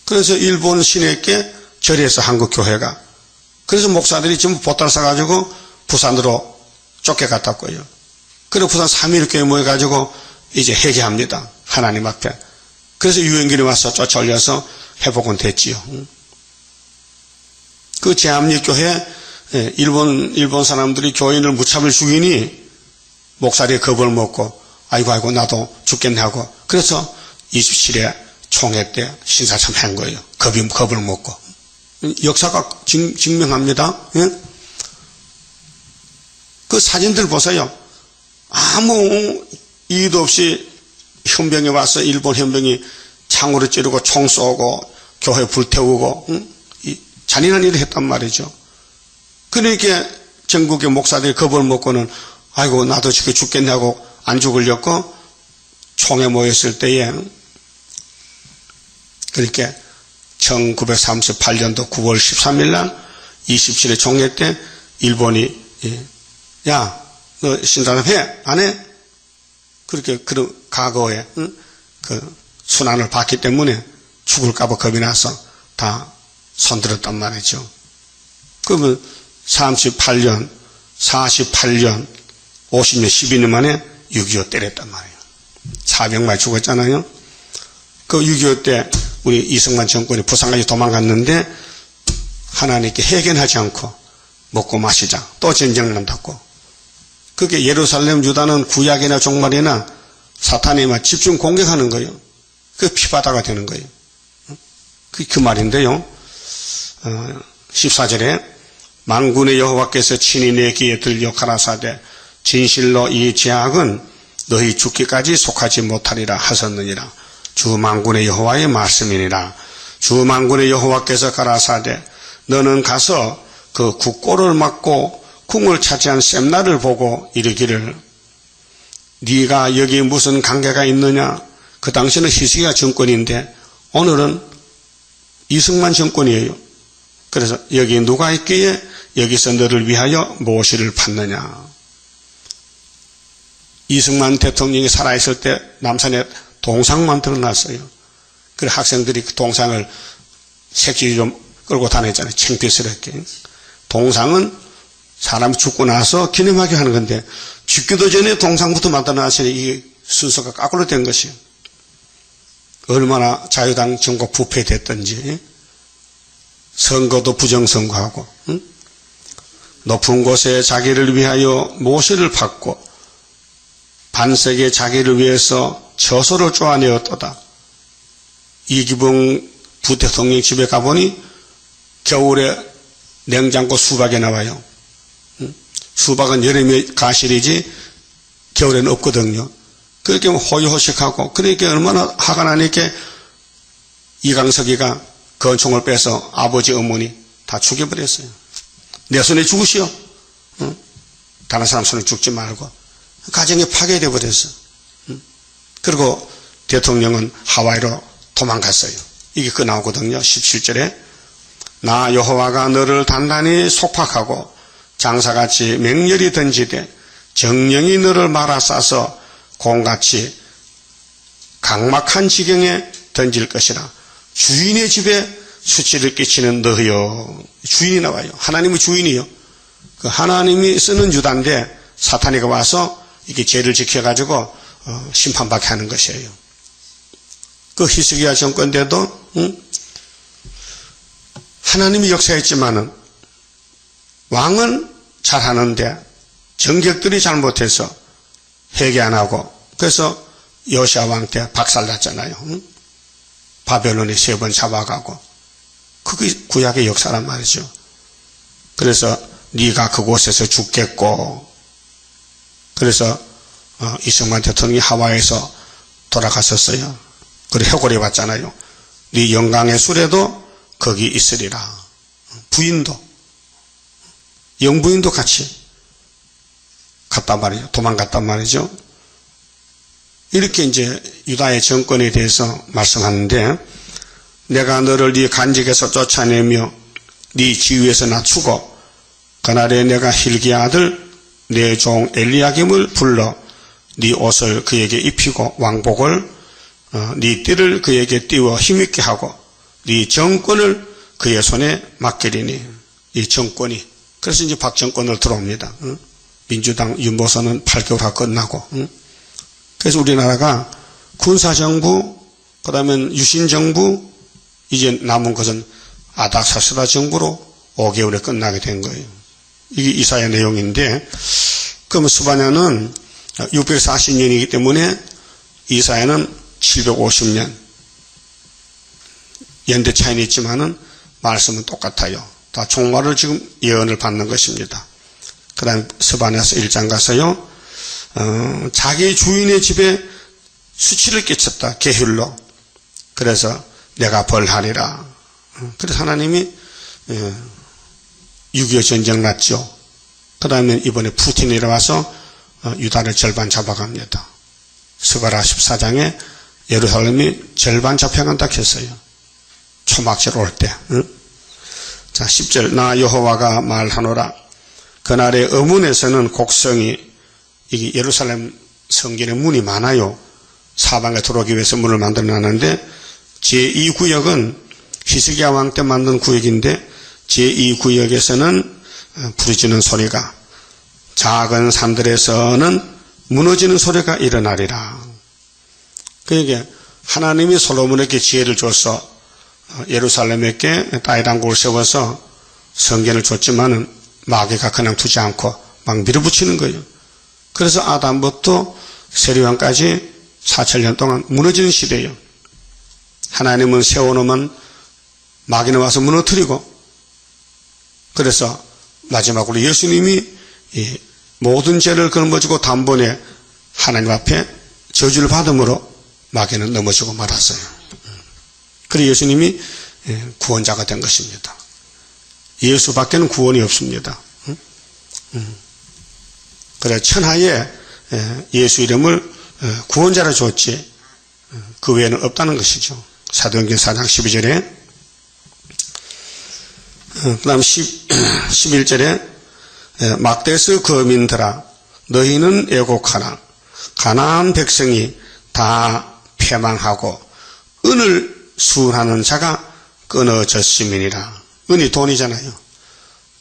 그래서 일본 신에게 절에서 한국 교회가, 그래서 목사들이 전부 보따리 싸가지고 부산으로 쫓겨갔다고요. 그래서 부산 3.1교회 모여가지고 이제 회개합니다. 하나님 앞에. 그래서 유엔길이 와서 쫓아올려서 회복은 됐지요. 그 제암리교회 일본 사람들이 교인을 무차별 죽이니 목사리에 겁을 먹고 아이고 나도 죽겠네 하고, 그래서 27회 총회 때 신사참배한 거예요. 겁을 먹고. 역사가 증명합니다. 예? 그 사진들 보세요. 아무 이유도 없이 현병이 와서 일본 현병이 창으로 찌르고 총 쏘고 교회 불태우고 잔인한 일을 했단 말이죠. 그러니까 전국의 목사들이 겁을 먹고는 아이고 나도 저렇게 죽겠냐고 안 죽으려고 총에 모였을 때에 그러니까 1938년도 9월 13일 날 27회 총회 때 일본이 야, 너 신사답 해? 안 해? 그렇게 그런 과거에 그 순환을 받기 때문에 죽을까봐 겁이 나서 다 손들었단 말이죠. 그러면 38년, 48년, 50년, 12년 만에 6.25 때렸단 말이에요. 400마리 죽었잖아요. 그 6.25 때 우리 이승만 정권이 부산까지 도망갔는데 하나님께 해견하지 않고 먹고 마시자. 또 전쟁만 닫고. 그게 예루살렘 유다는 구약이나 종말이나 사탄이 막 집중 공격하는 거예요. 그 피바다가 되는 거예요. 그 말인데요. 14절에 만군의 여호와께서 친히 내 귀에 들려 가라사대 진실로 이 죄악은 너희 죽기까지 속하지 못하리라 하셨느니라. 주 만군의 여호와의 말씀이니라. 주 만군의 여호와께서 가라사대 너는 가서 그 국고를 막고 궁을 차지한 셈나를 보고 이르기를 네가 여기 무슨 관계가 있느냐. 그 당시는 히스기야 정권인데 오늘은 이승만 정권이에요. 그래서 여기 누가 있기에 여기서 너를 위하여 무엇을 받느냐. 이승만 대통령이 살아있을 때 남산에 동상 만들어놨어요. 그래 학생들이 그 동상을 색지 좀 끌고 다녔잖아요. 창피스럽게. 동상은 사람이 죽고 나서 기념하게 하는 건데 죽기도 전에 동상부터 만들어놨으니 이 순서가 거꾸로 된 것이에요. 얼마나 자유당 정권 부패됐던지 선거도 부정선거하고 높은 곳에 자기를 위하여 모세를 받고 반석에 자기를 위해서 저소를 쪼아내었도다. 이기붕 부대통령 집에 가보니 겨울에 냉장고 수박이 나와요. 수박은 여름에 가실이지 겨울에는 없거든요. 그렇게 호의호식하고 그러니까 얼마나 화가 나니까 이강석이가 권총을 빼서 아버지 어머니 다 죽여버렸어요. 내 손에 죽으시오. 다른 사람 손에 죽지 말고. 가정이 파괴되어 버렸어. 그리고 대통령은 하와이로 도망갔어요. 이게 그 나오거든요. 17절에 나 여호와가 너를 단단히 속박하고 장사같이 맹렬히 던지되 정령이 너를 말아 싸서 공같이 강막한 지경에 던질 것이라. 주인의 집에 수치를 끼치는 너여. 주인이 나와요. 하나님의 주인이요. 그 하나님이 쓰는 유다인데 사탄이가 와서 이게 죄를 지켜가지고 심판받게 하는 것이에요. 그 히스기야 정권 때도 하나님이 역사했지만은 왕은 잘하는데 정객들이 잘못해서 회개 안 하고 그래서 요시야 왕 때 박살났잖아요. 바벨론이 3번 잡아가고 그게 구약의 역사란 말이죠. 그래서 네가 그곳에서 죽겠고 그래서 이승만 대통령이 하와이에서 돌아갔었어요. 그리고 해골이 왔잖아요. 네 영광의 수레도 거기 있으리라. 부인도 영부인도 같이 갔단 말이죠. 도망갔단 말이죠. 이렇게 이제 유다의 정권에 대해서 말씀하는데 내가 너를 네 간직에서 쫓아내며 네 지위에서 낮추고 그날에 내가 hil기야 아들 내 종 엘리야김을 불러 네 옷을 그에게 입히고 왕복을 네 띠를 그에게 띄워 힘있게 하고 네 정권을 그의 손에 맡기리니 이 정권이 그래서 이제 박정권으로 들어옵니다. 민주당 윤보선은 8개월가 끝나고 그래서 우리나라가 군사정부 그 다음에 유신정부 이제 남은 것은 아닥사스다 정부로 5개월에 끝나게 된 거예요. 이게 이사야 내용인데 그러면 스바냐는 640년이기 때문에 이사야는 750년 연대 차이는 있지만은 말씀은 똑같아요. 다 종말을 지금 예언을 받는 것입니다. 그 다음 스바냐서 1장 가서요 자기 주인의 집에 수치를 끼쳤다. 게휼로. 그래서 내가 벌하리라. 그래서 하나님이 6.25 전쟁 났죠. 그 다음에 이번에 푸틴이 와서 유다를 절반 잡아갑니다. 스가랴 14장에 예루살렘이 절반 잡혀간다 했어요. 초막절 올 때. 자, 10절. 나 여호와가 말하노라. 그날의 어문에서는 곡성이, 이게 예루살렘 성전에 문이 많아요. 사방에 들어오기 위해서 문을 만들어 놨는데, 제2구역은 히스기야 왕 때 만든 구역인데, 제2구역에서는 부르짖는 소리가, 작은 산들에서는 무너지는 소리가 일어나리라. 그러니까 하나님이 솔로몬에게 지혜를 줘서 예루살렘에게 다이당국을 세워서 성전을 줬지만은 마귀가 그냥 두지 않고 막 밀어붙이는 거예요. 그래서 아담부터 세리왕까지 4,000년 동안 무너지는 시대예요. 하나님은 세워놓으면 마귀는 와서 무너뜨리고, 그래서 마지막으로 예수님이 모든 죄를 걸머지고 단번에 하나님 앞에 저주를 받음으로 마귀는 넘어지고 말았어요. 그래서 예수님이 구원자가 된 것입니다. 예수밖에는 구원이 없습니다. 그래 천하에 예수 이름을 구원자로 줬지 그 외에는 없다는 것이죠. 사도행전 4장 12절에 그 다음 11절에 막대스 거민들아 너희는 애곡하나 가나안 백성이 다 패망하고 은을 수운하는 자가 끊어졌음이니라. 은이 돈이잖아요.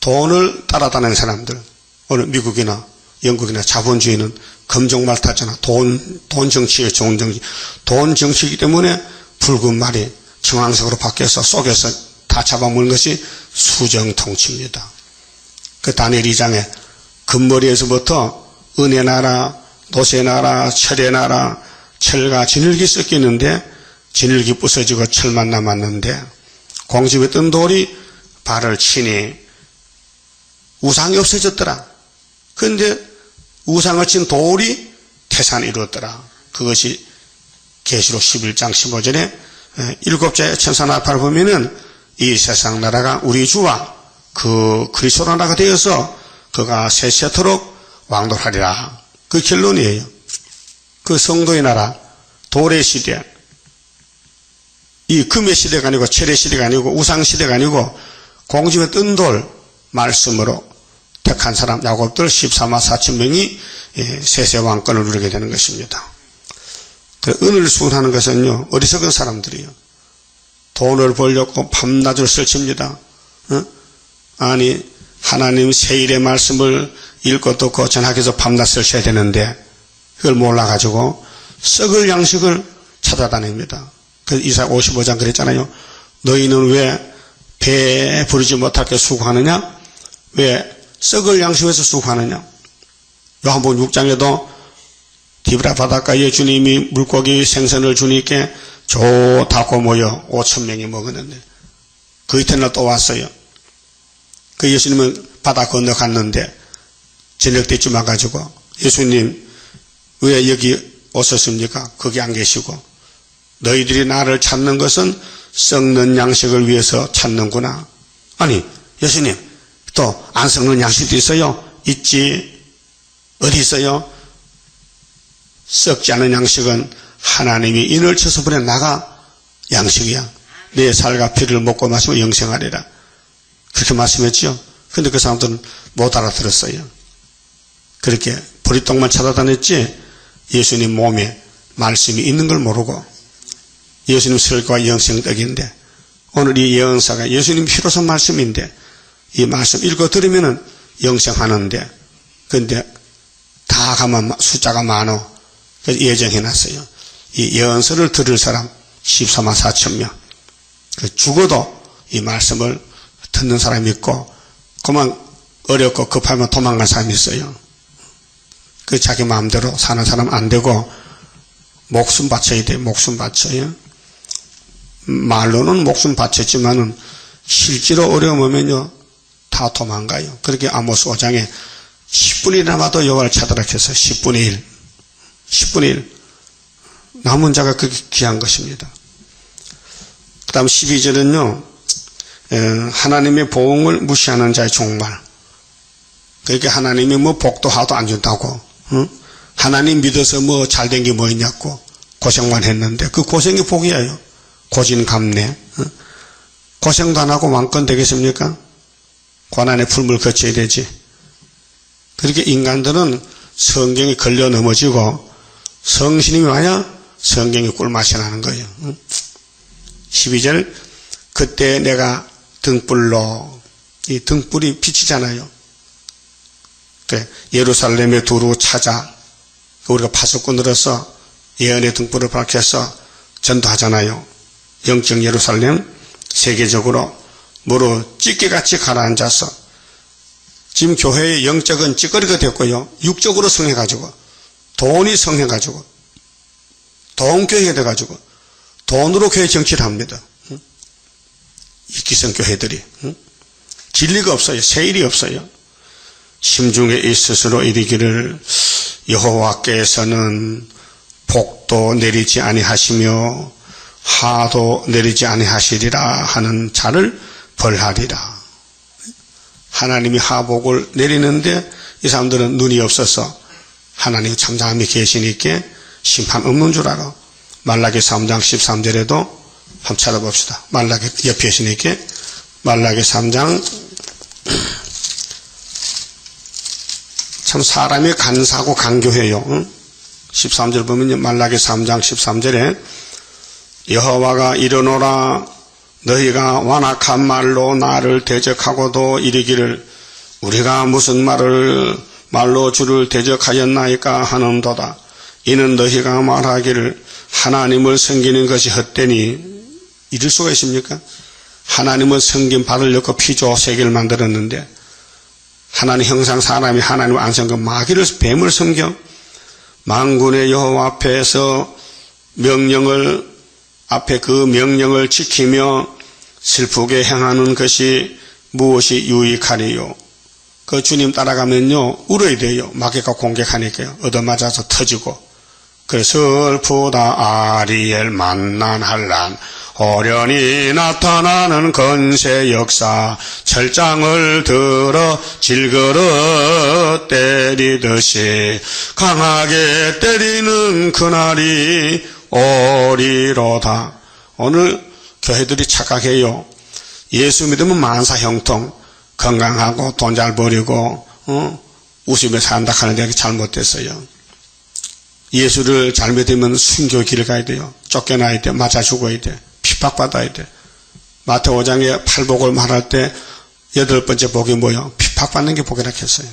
돈을 따라다니는 사람들, 오늘 미국이나 영국이나 자본주의는 금종말 탔잖아. 돈 정치에 좋은 정치. 돈 정치이기 때문에 붉은 말이 정황색으로 바뀌어서 속에서 다 잡아먹는 것이 수정통치입니다. 그 다니엘 2장에 금머리에서부터 은의 나라, 노새 나라, 철의 나라, 철과 진흙이 섞이는데 진흙이 부서지고 철만 남았는데 공집에 뜬 돌이 발을 치니 우상이 없어졌더라. 그런데 우상을 친 돌이 태산을 이루었더라. 그것이 계시록 11장 15절에 일곱째 천사 나팔을 보면은 이 세상 나라가 우리 주와 그 그리스도 나라가 되어서 그가 세세토록 왕노하리라. 그 결론이에요. 그 성도의 나라, 돌의 시대, 이 금의 시대가 아니고 철의 시대가 아니고 우상 시대가 아니고 공집에 뜬 돌 말씀으로 택한 사람 야곱들 14만 4천 명이 세세 왕권을 누리게 되는 것입니다. 은을 수운하는 것은요 어리석은 사람들이요 돈을 벌려고 밤낮을 설칩니다. 아니 하나님 세일의 말씀을 읽고도 그 전학에서 밤낮 설쳐야 되는데 그걸 몰라가지고 썩을 양식을 찾아다닙니다. 그 이사야 55장 그랬잖아요. 너희는 왜 배 부르지 못하게 수고하느냐? 왜 썩을 양식에서 수고하느냐? 요한복음 6장에도 디브라 바닷가에 주님이 물고기 생선을 주님께 좋다고 모여 5,000명이 먹었는데 그 이튿날 또 왔어요. 그 예수님은 바다 건너갔는데 저녁 때쯤 와가지고 예수님 왜 여기 오셨습니까? 거기 안 계시고 너희들이 나를 찾는 것은 썩는 양식을 위해서 찾는구나. 아니 예수님 또 안 썩는 양식도 있어요? 있지. 어디 있어요? 썩지 않은 양식은 하나님이 인을 쳐서 보내 나가 양식이야. 내 살과 피를 먹고 마시면 영생하리라. 그렇게 말씀했죠. 근데 그 사람들은 못 알아들었어요. 그렇게 보리떡만 찾아다녔지 예수님 몸에 말씀이 있는 걸 모르고 예수님 설과 영생떡인데 오늘 이 예언사가 예수님 피로서 말씀인데 이 말씀 읽어 들으면은 영생하는데 근데 다 가면 숫자가 많어. 그래서 예정해놨어요. 이 예언서를 들을 사람 14만 4천 명. 죽어도 이 말씀을 듣는 사람이 있고 그만 어렵고 급하면 도망간 사람이 있어요. 그 자기 마음대로 사는 사람 안 되고 목숨 바쳐야 돼. 목숨 바쳐요. 말로는 목숨 바쳤지만은 실제로 어려우면요 다 도망가요. 그렇게 아모스 5장에 10분의 1이라도 여호와를 찾으라 해서 10분의 1 남은 자가 그렇게 귀한 것입니다. 그 다음 12절은요 하나님의 보응을 무시하는 자의 종말. 그러니까 하나님이 뭐 복도 하도 안 준다고, 하나님 믿어서 뭐 잘된 게 뭐 있냐고 고생만 했는데 그 고생이 복이에요. 고진감래. 고생도 안 하고 왕권 되겠습니까? 고난의 풀물 거쳐야 되지. 그렇게 인간들은 성경에 걸려 넘어지고 성신이 와야 성경이 꿀맛이 나는 거예요. 12절, 그때 내가 등불로, 이 등불이 빛이잖아요. 예루살렘에 두루 찾아 우리가 파수꾼으로서 예언의 등불을 밝혀서 전도하잖아요. 영적 예루살렘, 세계적으로 무릇 찌개같이 가라앉아서 지금 교회의 영적은 찌꺼리가 됐고요. 육적으로 성해가지고 돈이 성해가지고 돈교회가 돼가지고 돈으로 교회 정치를 합니다. 이기성 교회들이 진리가 없어요. 세일이 없어요. 심중에 있으므로 이르기를 여호와께서는 복도 내리지 아니하시며 하도 내리지 아니하시리라 하는 자를 벌하리라. 하나님이 하복을 내리는데 이 사람들은 눈이 없어서 하나님 잠잠히 계시니까 심판 없는 줄 알아. 말라기 3장 13절에도 한번 찾아봅시다. 말라기 옆에 계시니까 말라기 3장, 참 사람이 간사하고 간교해요. 13절 보면 말라기 3장 13절에 여호와가 이르노라 너희가 완악한 말로 나를 대적하고도 이르기를 우리가 무슨 말로 주를 대적하였나이까 하는도다. 이는 너희가 말하기를 하나님을 섬기는 것이 헛되니 이럴 수가 있습니까? 하나님은 섬긴 발을 엮고 피조 세계를 만들었는데 하나님 형상 사람이 하나님을 안 섬겨 마귀를 뱀을 섬겨 만군의 여호와 앞에서 앞에 그 명령을 지키며 슬프게 행하는 것이 무엇이 유익하리요? 그 주님 따라가면요 울어야 돼요. 마귀가 공격하니까요. 얻어맞아서 터지고. 그래서 슬프다 아리엘 만난 한란 호련히 나타나는 건세 역사 철장을 들어 질그러 때리듯이 강하게 때리는 그날이 오리로다. 오늘 교회들이 착각해요. 예수 믿으면 만사 형통, 건강하고 돈 잘 버리고 웃으며 산다 하는데 잘못됐어요. 예수를 잘 믿으면 순교 길을 가야 돼요. 쫓겨나야 돼. 맞아 죽어야 돼. 핍박받아야 돼. 마태오 5장에 팔복을 말할 때 8번째 복이 뭐예요? 핍박받는 게 복이라 했어요.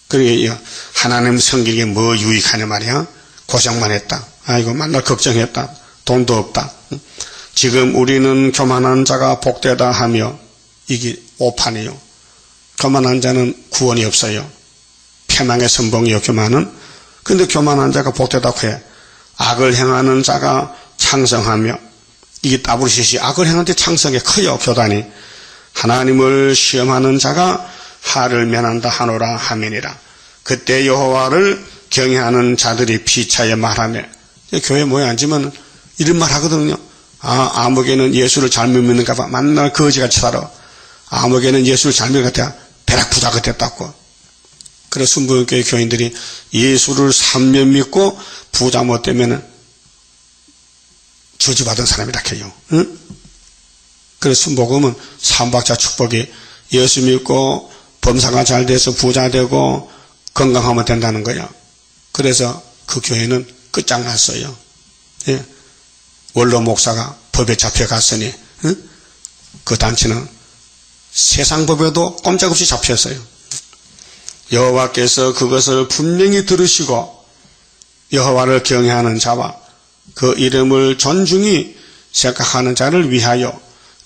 그러니까 하나님 섬기기에 뭐 유익하냐 말이야. 고생만 했다. 아이고 맨날 걱정했다. 돈도 없다. 지금 우리는 교만한 자가 복되다 하며 이게 오판이요. 교만한 자는 구원이 없어요. 패망의 선봉이요 교만은. 근데 교만한 자가 복되다고 해. 악을 행하는 자가 창성하며 이게 따블시시 악을 행하는데 창성이 커요. 교단이. 하나님을 시험하는 자가 하를 면한다 하노라 하면이라. 그때 여호와를 경외하는 자들이 피차에 말하네. 교회 모여 앉으면 이런 말 하거든요. 아무개는 예수를 잘못 믿는가 봐. 만날 거지같이 살아. 아무개는 예수를 잘못 믿는 것 같아. 벼락부자가 됐다고. 그래서 순복음교회 교인들이 예수를 3년 믿고 부자 못 되면 저주받은 사람이라 해요. 응? 그래서 순복음은 삼박자 축복이 예수 믿고 범사가 잘 돼서 부자 되고 건강하면 된다는 거야. 그래서 그 교회는 끝장났어요. 예. 원로 목사가 법에 잡혀갔으니 그 단체는 세상 법에도 꼼짝없이 잡혔어요. 여호와께서 그것을 분명히 들으시고 여호와를 경외하는 자와 그 이름을 존중히 생각하는 자를 위하여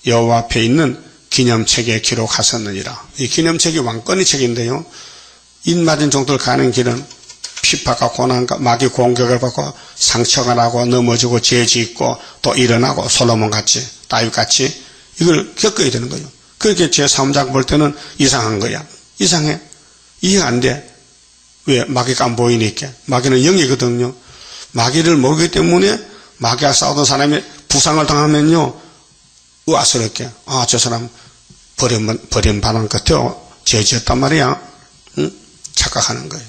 여호와 앞에 있는 기념책에 기록하셨느니라. 이 기념책이 왕권의 책인데요. 입맞은 종들 가는 길은 핍박과 고난과 마귀 공격을 받고 상처가 나고 넘어지고 죄 짓고 또 일어나고 솔로몬같이 다윗같이 이걸 겪어야 되는 거예요. 그렇게 제3장 볼 때는 이상한 거야. 이상해. 이해가 안 돼. 왜? 마귀가 안 보이니까. 마귀는 영이거든요. 마귀를 모르기 때문에 마귀와 싸우던 사람이 부상을 당하면요 우아스럽게, 아, 저 사람 버림받은 것 같아요. 죄지었단 말이야. 응? 착각하는 거예요.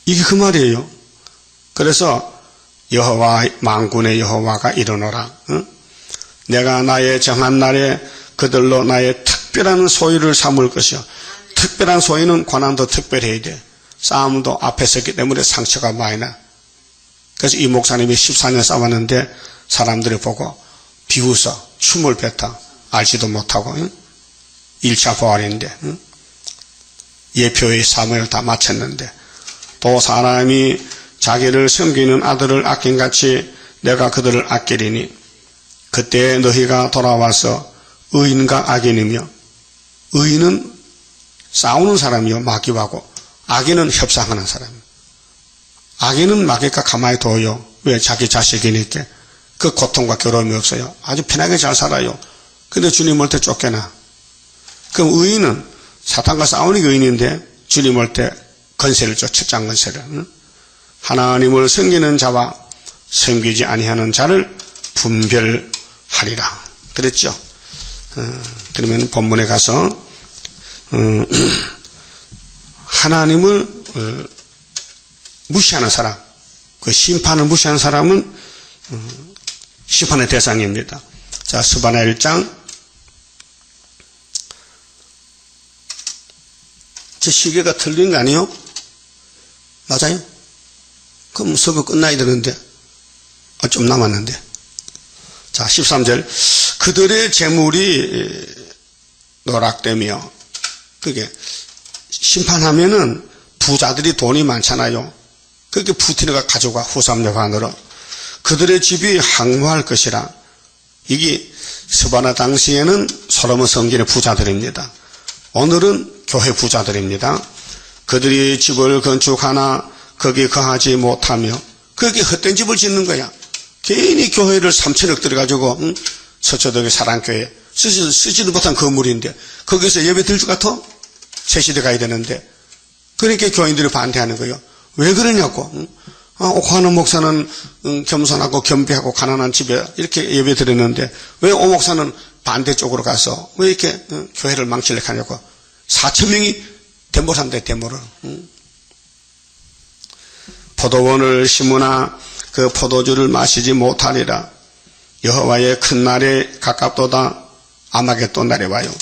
이게 그 말이에요. 그래서 여호와, 만군의 여호와가 이르노라. 응? 내가 나의 정한 날에 그들로 나의 특별한 소유를 삼을 것이요. 특별한 소유는 고난도 특별해야 돼. 싸움도 앞에 섰기 때문에 상처가 많이 나. 그래서 이 목사님이 14년 싸웠는데 사람들이 보고 비웃어 춤을 뱉어 알지도 못하고. 응? 1차 부활인데, 응? 예표의 사명을 다 마쳤는데, 또 사람이 자기를 섬기는 아들을 아낀같이 내가 그들을 아끼리니 그때 너희가 돌아와서 의인과 악인이며, 의인은 싸우는 사람이요 마귀하고, 악인은 협상하는 사람이요. 악인은 마귀가 가만히 둬요. 왜? 자기 자식이니까. 그 고통과 괴로움이 없어요. 아주 편하게 잘 살아요. 근데 주님 올 때 쫓겨나. 그럼 의인은 사탄과 싸우는 게 의인인데 주님 올 때 건세를 줘, 측장 건세를. 응? 하나님을 섬기는 자와 섬기지 아니하는 자를 분별하리라 그랬죠. 그러면 본문에 가서 하나님을 무시하는 사람, 그 심판을 무시하는 사람은 심판의 대상입니다. 자, 스바냐 1장. 제 시계가 틀린 거 아니에요? 맞아요? 그럼 수업 끝나야 되는데, 좀 남았는데. 자, 13절. 그들의 재물이 노락되며, 그게, 심판하면은 부자들이 돈이 많잖아요. 그렇게 푸틴가 가져가 후삼여관으로. 그들의 집이 항무할 것이라. 이게 스바냐 당시에는 솔로몬 성전의 부자들입니다. 오늘은 교회 부자들입니다. 그들이 집을 건축하나 거기 거하지 못하며 그렇게 헛된 집을 짓는 거야. 괜히 교회를 3천억 들여가지고 서초동의 사랑교회 쓰지도 못한 건물인데 거기서 예배 드릴 것 같아? 새시대 가야 되는데 그러니까 교인들이 반대하는 거예요. 왜 그러냐고. 옥화는 목사는 겸손하고 겸비하고 가난한 집에 이렇게 예배 드렸는데 왜 오 목사는 반대쪽으로 가서 왜 이렇게 교회를 망치려고 하냐고. 4,000명이 데모한대 데모를. 포도원을 심으나 그 포도주를 마시지 못하리라. 여호와의 큰 날에 가깝도다. 아마겟돈 날에 와요.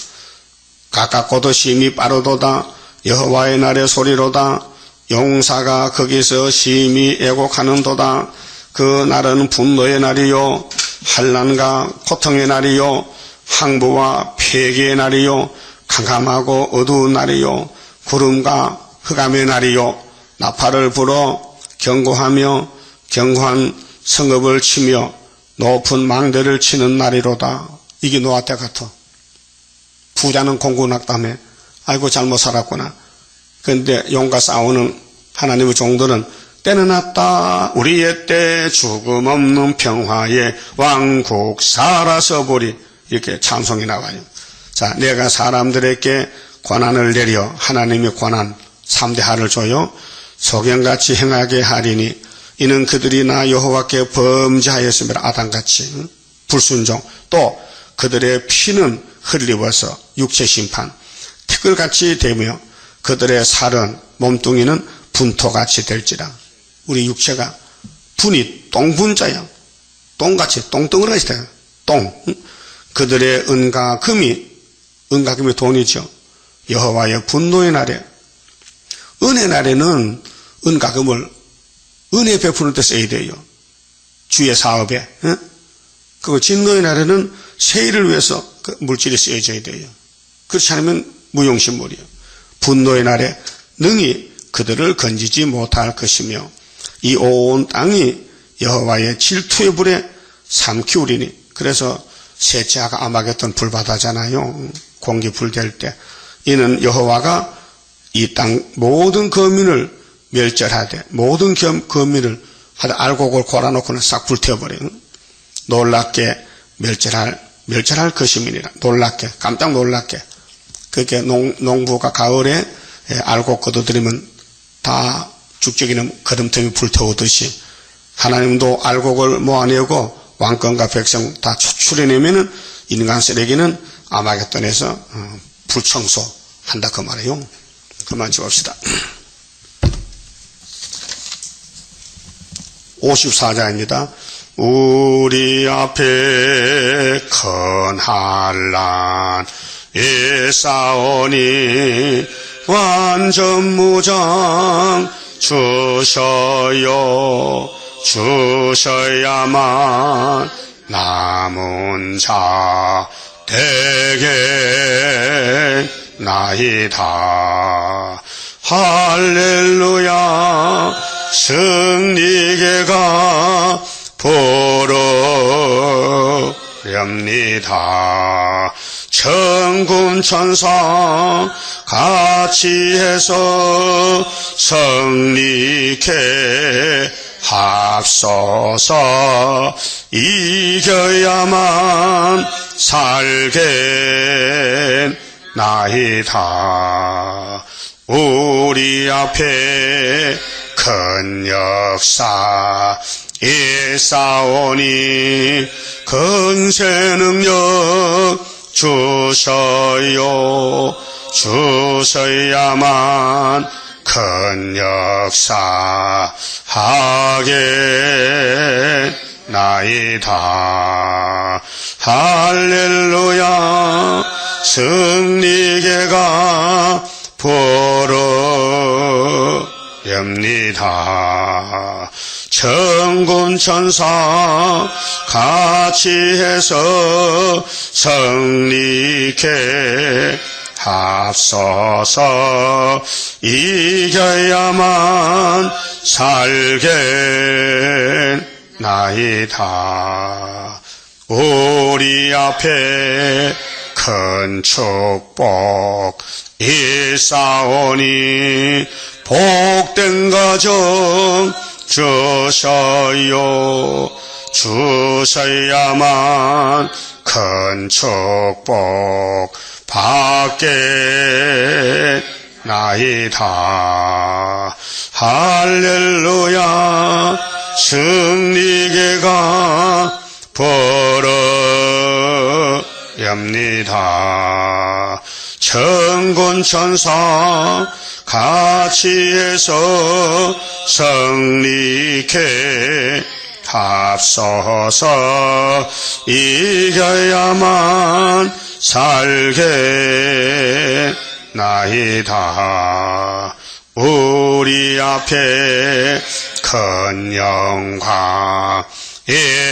가깝고도 심히 빠르도다. 여호와의 날의 소리로다. 용사가 거기서 심히 애곡하는도다. 그 날은 분노의 날이요 환난과 고통의 날이요 항부와 폐기의 날이요 캄캄하고 어두운 날이요 구름과 흑암의 날이요 나팔을 불어 경고하며 견고한 성읍을 치며 높은 망대를 치는 날이로다. 이게 노아 때 같아. 부자는 공군악담해. 아이고 잘못 살았구나. 그런데 용과 싸우는 하나님의 종들은 때는 왔다. 우리의 때 죽음 없는 평화의 왕국 살아서 보리. 이렇게 찬송이 나와요. 자, 내가 사람들에게 고난을 내려 하나님의 고난 3대 하를 줘요. 소경같이 행하게 하리니 이는 그들이 나 여호와께 범죄하였음이라. 아담같이 불순종. 또 그들의 피는 흘리워서 육체 심판 티끌같이 되며 그들의 살은 몸뚱이는 분토같이 될지라. 우리 육체가 분이 똥분자야. 똥같이 똥덩어리같이 돼요. 똥. 그들의 은과 금이 돈이죠. 여호와의 분노의 날에, 은혜 날에는 은과 금을 은혜 베푸는 데 써야 돼요. 주의 사업에. 그리고 진노의 날에는 세일을 위해서 그 물질이 쓰여져야 돼요. 그렇지 않으면 무용신물이에요. 분노의 날에 능히 그들을 건지지 못할 것이며 이 온 땅이 여호와의 질투의 불에 삼키우리니. 그래서 셋째가 아마겟돈 불바다잖아요. 공기 불될 때. 이는 여호와가 이 땅 모든 거민을 멸절하되 모든 거민을 하다 알곡을 골아놓고는 싹 불태워버려요. 놀랍게 멸절할 것임이니라. 놀랍게 깜짝 놀랍게. 그렇게 농부가 가을에 알곡 걷어들이면 다 죽적이는 거름통이 불태우듯이 하나님도 알곡을 모아내고 왕권과 백성 다 추출해내면은 인간 쓰레기는 아마겟돈에서 불청소한다 그 말이에요. 그만 지읍시다. 54장입니다. 우리 앞에 큰 한란이 싸우니 완전 무장 주셔야만 남은 자 되겠나이다. 할렐루야 승리계가 부르렵니다. 천군 천사 같이 해서 승리케 합서서 이겨야만 살겠나이다. 우리 앞에 큰 역사 있사오니 근세 능력 주셔야만 큰 역사 하겠나이다. 할렐루야 승리계가 부르렵니다. 천군 천사 같이 해서 승리케 합서서 이겨야만 살겠나이다. 우리 앞에 큰 축복 있사오니 복된 가정 주셔야만 큰 축복 받겠나이다. 할렐루야 승리계가 부르렵니다. 천군 천사 같이 해서 승리케 합서서 이겨야만 살겠나이다. 우리 앞에 큰 영광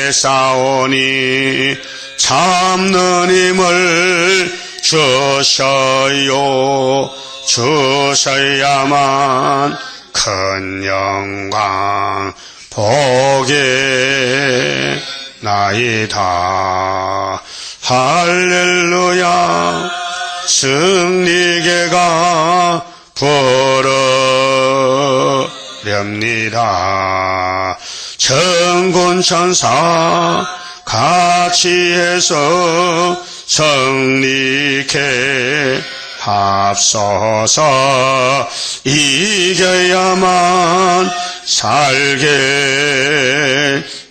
있사오니 참는 힘을 주셔야만 큰 영광 보겠나이다. 할렐루야 승리계가 부르렵니다. 천군 천사 같이 해서 승리케 합서서 이겨야만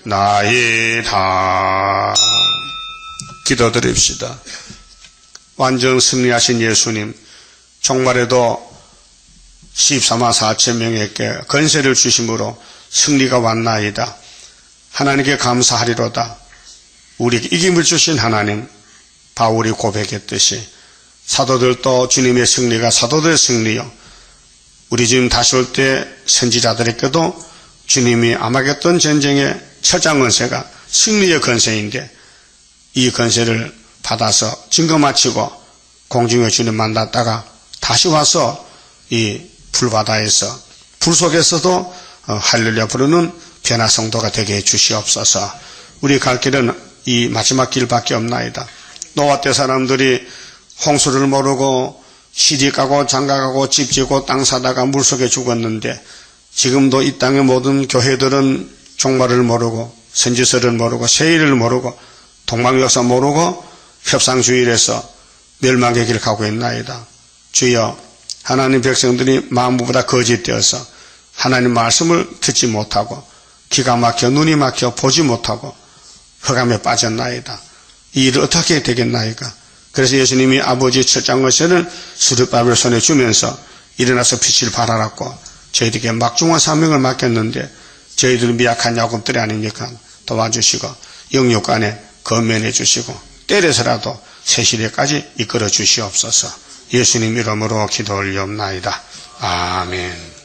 살겠나이다. 기도드립시다. 완전 승리하신 예수님, 종말에도 14만 4천 명에게 권세를 주심으로 승리가 왔나이다. 하나님께 감사하리로다. 우리에게 이김을 주신 하나님, 바울이 고백했듯이 사도들도 주님의 승리가 사도들의 승리요, 우리 주님 다시 올 때 선지자들에게도 주님이 아마겟돈 전쟁의 철장 권세가 승리의 권세인데 이 권세를 받아서 증거 마치고 공중에 주님 만났다가 다시 와서 이 불바다에서 불 속에서도 할렐루야 부르는 변화 성도가 되게 해 주시옵소서. 우리 갈 길은 이 마지막 길밖에 없나이다. 노아 때 사람들이 홍수를 모르고 시집가고 장가가고 집 지고 땅 사다가 물속에 죽었는데 지금도 이 땅의 모든 교회들은 종말을 모르고 선지서를 모르고 세일을 모르고 동방역사 모르고 협상주의에서 멸망의 길을 가고 있나이다. 주여, 하나님 백성들이 만물보다 거짓되어서 하나님 말씀을 듣지 못하고 기가 막혀 눈이 막혀 보지 못하고 흑암에 빠졌나이다. 이 일을 어떻게 해야 되겠나이까? 그래서 예수님이 아버지 철장거세는 수르바벨 손에 주면서 일어나서 빛을 발하라고 저희들에게 막중한 사명을 맡겼는데 저희들은 미약한 야곱들이 아니니까 도와주시고 영육간에 건면해 주시고 때려서라도 새시대까지 이끌어 주시옵소서. 예수님 이름으로 기도 올리옵나이다. 아멘.